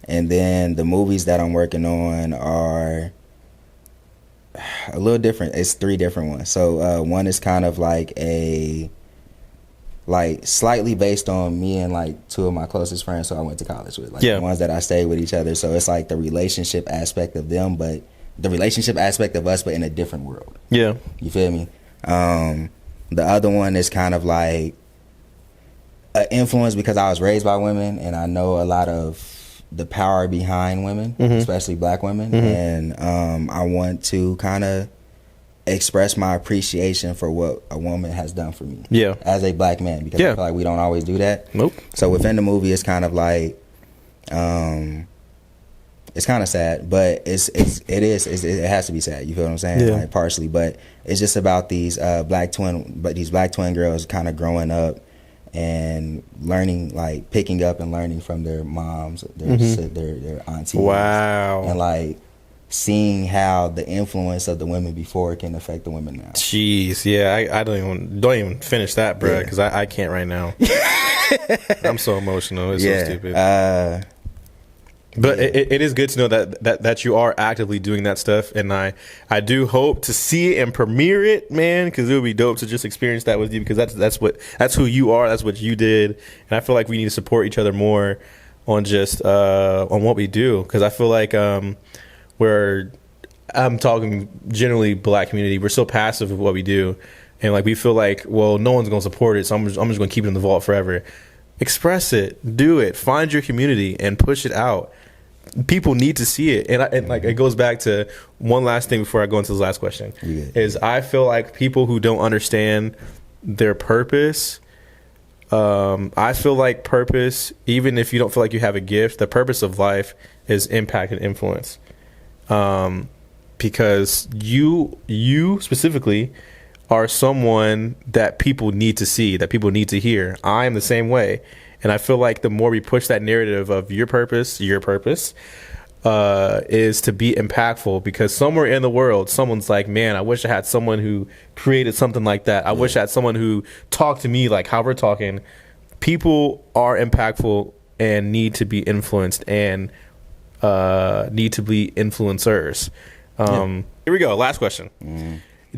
Speaker 2: then the movies that I'm working on are a little different. It's 3 different ones. So one is kind of like slightly based on me and like 2 of my closest friends who I went to college with. Like, the ones that I stayed with each other. So it's like the relationship aspect of them, but the relationship aspect of us, but in a different world.
Speaker 1: Yeah.
Speaker 2: You feel me? The other one is kind of like an influence because I was raised by women and I know a lot of the power behind women, especially black women. And I want to kind of express my appreciation for what a woman has done for me.
Speaker 1: Yeah.
Speaker 2: As a black man, because I feel like we don't always do that.
Speaker 1: Nope.
Speaker 2: So within the movie, it's kind of like, it's kind of sad, but it has to be sad. You feel what I'm saying?
Speaker 1: Yeah.
Speaker 2: Like, partially, but it's just about these black twin girls kind of growing up and learning, like picking up and learning from their moms, their aunties.
Speaker 1: Wow.
Speaker 2: And like seeing how the influence of the women before can affect the women now.
Speaker 1: Jeez, yeah, I don't even finish that, bro, because I can't right now. I'm so emotional. It's so stupid. But it is good to know that you are actively doing that stuff, and I do hope to see it and premiere it, man, because it would be dope to just experience that with you, because that's who you are, that's what you did, and I feel like we need to support each other more on just on what we do, because I feel like I'm talking generally black community, we're so passive of what we do, and like we feel like, well, no one's gonna support it, so I'm just gonna keep it in the vault forever. Express it, do it, find your community and push it out. people need to see it, and like it goes back to one last thing before I go into this last question. Is I feel like people who don't understand their purpose, I feel like purpose, even if you don't feel like you have a gift, the purpose of life is impact and influence, because you specifically are someone that people need to see, that people need to hear. I am the same way. And I feel like the more we push that narrative of your purpose is to be impactful, because somewhere in the world, someone's like, man, I wish I had someone who created something like that. I wish I had someone who talked to me like how we're talking. People are impactful and need to be influenced and need to be influencers. Here we go. Last question.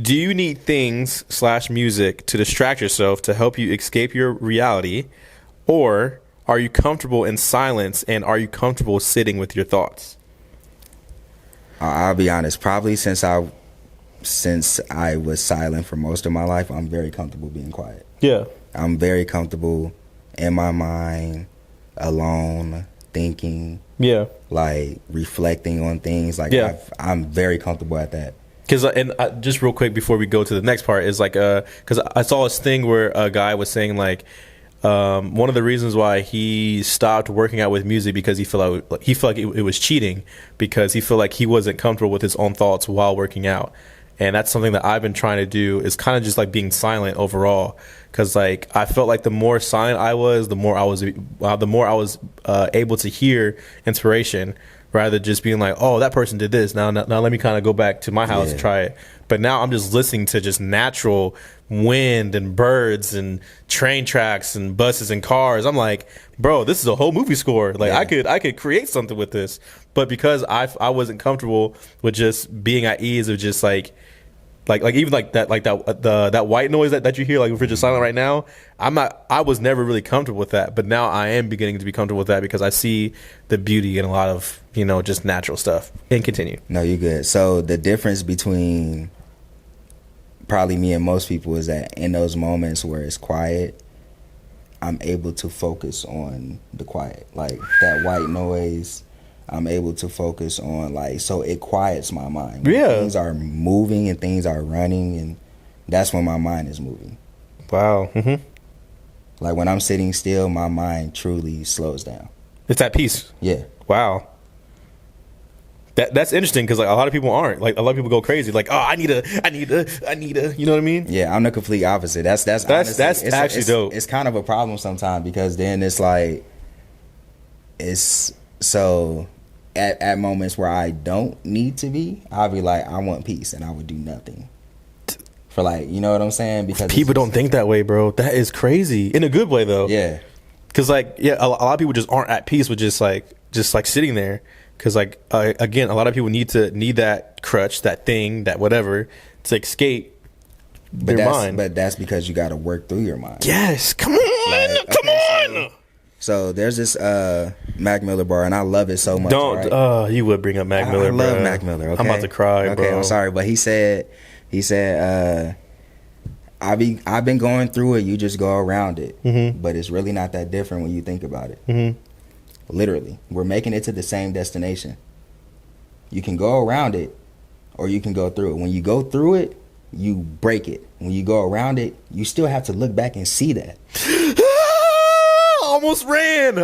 Speaker 1: Do you need things / music to distract yourself to help you escape your reality? Or are you comfortable in silence, and are you comfortable sitting with your thoughts?
Speaker 2: I'll be honest. Probably since I was silent for most of my life, I'm very comfortable being quiet.
Speaker 1: Yeah.
Speaker 2: I'm very comfortable in my mind, alone, thinking. Yeah. Like reflecting on things. Like I'm very comfortable at that.
Speaker 1: Because just real quick before we go to the next part is like, because I saw this thing where a guy was saying like, one of the reasons why he stopped working out with music because he felt like it was cheating, because he felt like he wasn't comfortable with his own thoughts while working out. And that's something that I've been trying to do, is kind of just like being silent overall, because like I felt like the more silent I was, the more I was able to hear inspiration, rather than just being like, oh, that person did this, now let me kind of go back to my house and try it. But now I'm just listening to just natural wind and birds and train tracks and buses and cars. I'm like, bro, this is a whole movie score. Like I could create something with this. But because I wasn't comfortable with just being at ease of just like even like that white noise that you hear, like if we're just silent right now, I was never really comfortable with that, but now I am beginning to be comfortable with that because I see the beauty in a lot of, just natural stuff. And continue.
Speaker 2: No, you're good. So the difference between probably me and most people is that in those moments where it's quiet, I'm able to focus on the quiet, like that white noise. I'm able to focus on, like, so it quiets my mind. When things are moving and things are running, and that's when my mind is moving.
Speaker 1: Wow. Mm-hmm.
Speaker 2: Like when I'm sitting still, my mind truly slows down.
Speaker 1: It's at peace.
Speaker 2: Yeah.
Speaker 1: Wow. That's interesting, because like a lot of people aren't. Like a lot of people go crazy. Like, oh, I need a. You know what I mean?
Speaker 2: Yeah, I'm the complete opposite. That's honestly,
Speaker 1: actually dope.
Speaker 2: It's kind of a problem sometimes, because then it's like, it's so. At moments where I don't need to be, I'll be like, I want peace, and I would do nothing for, like, you know what I'm saying? Because
Speaker 1: people don't think that way, bro. That is crazy in a good way, though.
Speaker 2: Yeah,
Speaker 1: because like a lot of people just aren't at peace with just like sitting there. Because like again, a lot of people need that crutch, that thing, that whatever to escape their mind.
Speaker 2: But that's because you got to work through your mind.
Speaker 1: Yes, come on,
Speaker 2: like,
Speaker 1: come on.
Speaker 2: So there's this Mac Miller bar, and I love it so much.
Speaker 1: Don't you would bring up Mac Miller, bro.
Speaker 2: I love Mac Miller. Okay?
Speaker 1: I'm about to cry, bro.
Speaker 2: Okay, I'm sorry, but he said I've been going through it. You just go around it, but it's really not that different when you think about it. Mm-hmm. Literally, we're making it to the same destination. You can go around it, or you can go through it. When you go through it, you break it. When you go around it, you still have to look back and see that.
Speaker 1: I almost ran.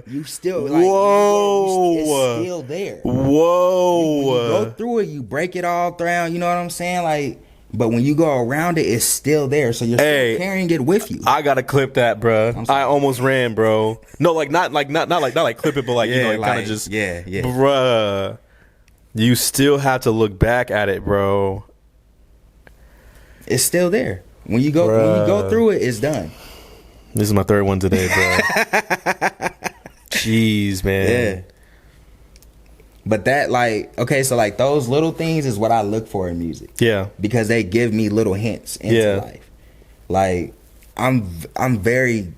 Speaker 2: You still, like,
Speaker 1: whoa,
Speaker 2: it's still there.
Speaker 1: Whoa.
Speaker 2: When you go through it, you break it all around. You know what I'm saying? Like, but when you go around it, it's still there. So you're still carrying it with you.
Speaker 1: I gotta clip that, bro. I almost ran, bro. No, like not like clip it, but like kind of just bruh. You still have to look back at it, bro.
Speaker 2: It's still there. When you go through it, it's done.
Speaker 1: This is my third one today, bro. Jeez, man.
Speaker 2: Yeah. But that, like, okay, so like those little things is what I look for in music. Yeah. Because they give me little hints into life. Like, I'm very,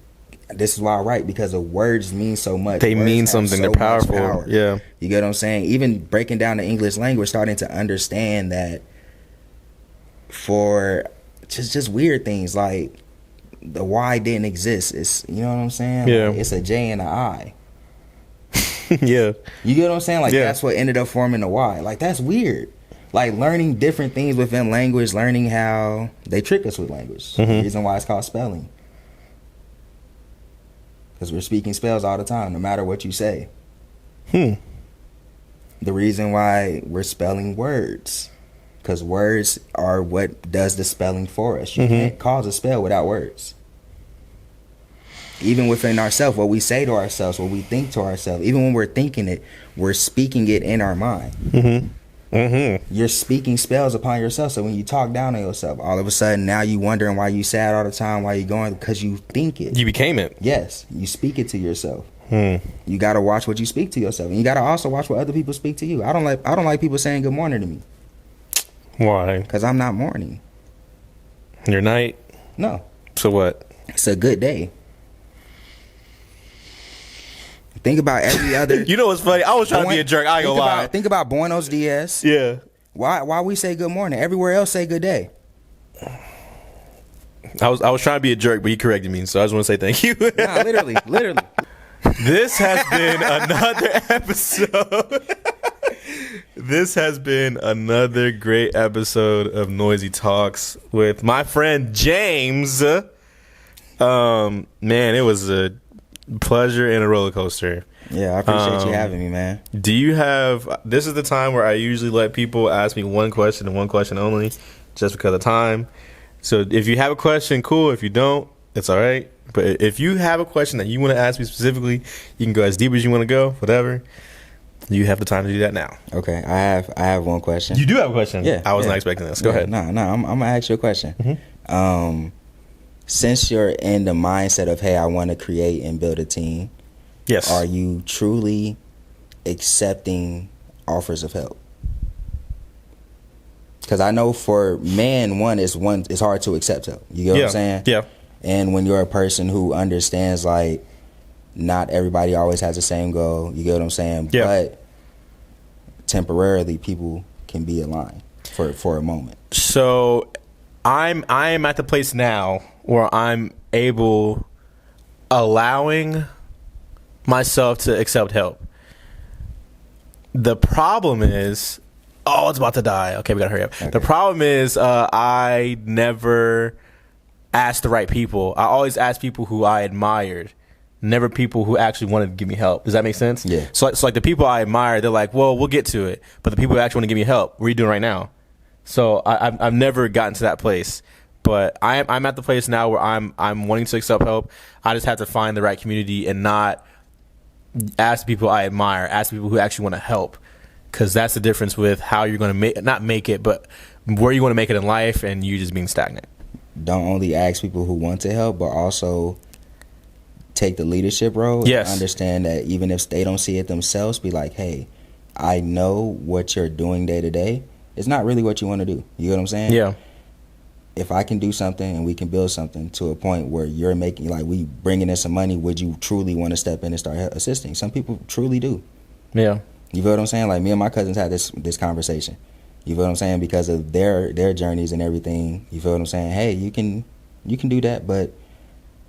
Speaker 2: this is why I write, because the words mean so much.
Speaker 1: They mean something. They're powerful. Power. Yeah.
Speaker 2: You get what I'm saying? Even breaking down the English language, starting to understand that for just weird things, like the Y didn't exist. It's, you know what I'm saying?
Speaker 1: Yeah.
Speaker 2: Like, it's a J and an I.
Speaker 1: Yeah.
Speaker 2: You get what I'm saying? Like,
Speaker 1: Yeah.
Speaker 2: that's what ended up forming the why. Like, that's weird. Like, learning different things within language, learning how they trick us with language. The reason why it's called spelling. Because we're speaking spells all the time, no matter what you say. The reason why we're spelling words. Because words are what does the spelling for us. You can't cause a spell without words. Even within ourselves, what we say to ourselves, what we think to ourselves, even when we're thinking it, we're speaking it in our mind. You're speaking spells upon yourself. So when you talk down on yourself, all of a sudden now you wondering why you sad all the time, why you going, because you think it.
Speaker 1: You became it.
Speaker 2: Yes, you speak it to yourself. You gotta watch what you speak to yourself, and you gotta also watch what other people speak to you. I don't like people saying good morning to me.
Speaker 1: Why?
Speaker 2: Because I'm not morning.
Speaker 1: Your night?
Speaker 2: No.
Speaker 1: So what?
Speaker 2: It's a good day. Think about every other.
Speaker 1: You know what's funny? I was trying to be a jerk. I ain't gonna lie.
Speaker 2: Think about Buenos Dias.
Speaker 1: Yeah.
Speaker 2: Why we say good morning? Everywhere else say good day.
Speaker 1: I was trying to be a jerk, but you corrected me, so I just want to say thank you.
Speaker 2: Nah, literally.
Speaker 1: This has been another episode. This has been another great episode of Noiz.I Talks with my friend James. Man, it was a pleasure and a roller coaster.
Speaker 2: Yeah, I appreciate you having me, man.
Speaker 1: Do you have? This is the time where I usually let people ask me one question and one question only, just because of time. So if you have a question, cool. If you don't, it's all right. But if you have a question that you want to ask me specifically, you can go as deep as you want to go. Whatever. You have the time to do that now.
Speaker 2: Okay, I have one question.
Speaker 1: You do have a question?
Speaker 2: Yeah.
Speaker 1: I was not expecting this. Go ahead.
Speaker 2: No, I'm gonna ask you a question. Since you're in the mindset of, hey, I want to create and build a team,
Speaker 1: Yes.
Speaker 2: are you truly accepting offers of help? Because I know for men, it's hard to accept help. You get what I'm saying?
Speaker 1: Yeah.
Speaker 2: And when you're a person who understands, like, not everybody always has the same goal. You get what I'm saying?
Speaker 1: Yeah.
Speaker 2: But temporarily, people can be aligned for a moment.
Speaker 1: So I am at the place now where I'm allowing myself to accept help. The problem is, it's about to die. Okay, we gotta hurry up. Okay. The problem is, I never asked the right people. I always asked people who I admired, never people who actually wanted to give me help. Does that make sense?
Speaker 2: Yeah.
Speaker 1: So like the people I admire, they're like, well, we'll get to it. But the people who actually want to give me help, what are you doing right now? So I've never gotten to that place. But I'm at the place now where I'm wanting to accept help. I just have to find the right community and not ask people I admire, ask people who actually want to help. Because that's the difference with how you're going to not make it, but where you want to make it in life and you just being stagnant.
Speaker 2: Don't only ask people who want to help, but also take the leadership role.
Speaker 1: Yes.
Speaker 2: And understand that even if they don't see it themselves, be like, hey, I know what you're doing day to day. It's not really what you want to do. You know what I'm saying?
Speaker 1: Yeah.
Speaker 2: If I can do something and we can build something to a point where you're making, like, we bringing in some money, would you truly want to step in and start assisting? Some people truly do.
Speaker 1: Yeah.
Speaker 2: You feel what I'm saying? Like, me and my cousins had this conversation. You feel what I'm saying? Because of their journeys and everything. You feel what I'm saying? Hey, you can do that, but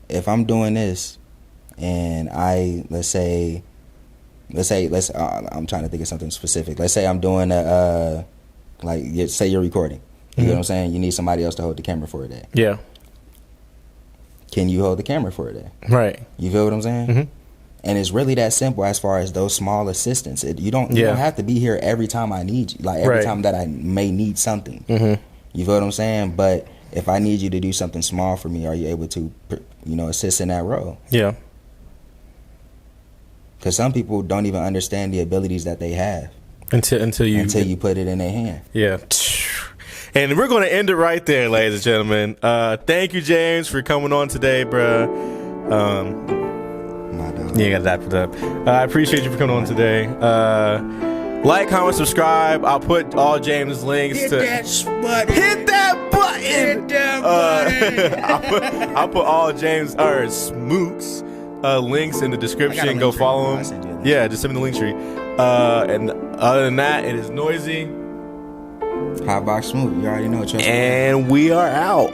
Speaker 2: if I'm doing this and let's say I'm trying to think of something specific. Let's say I'm doing say you're recording. You know what I'm saying? You need somebody else to hold the camera for a day.
Speaker 1: Yeah.
Speaker 2: Can you hold the camera for a day?
Speaker 1: Right.
Speaker 2: You feel what I'm saying? And it's really that simple as far as those small assistants. You don't have to be here every time I need you. Like, every time that I may need something. You feel what I'm saying? But if I need you to do something small for me, are you able to, assist in that role?
Speaker 1: Yeah.
Speaker 2: Because some people don't even understand the abilities that they have
Speaker 1: until you
Speaker 2: put it in their hand.
Speaker 1: Yeah. And we're going to end it right there, ladies and gentlemen. Thank you, James, for coming on today, bruh. You got that put up. I appreciate you for coming on today. Like, comment, subscribe. I'll put all James' links Hit that button. I'll put all James Smook's links in the description. Go follow him. Yeah, just send me the link tree. And other than that, it is Noiz.I.
Speaker 2: Hotbox Smooth. You already know.
Speaker 1: And we are out.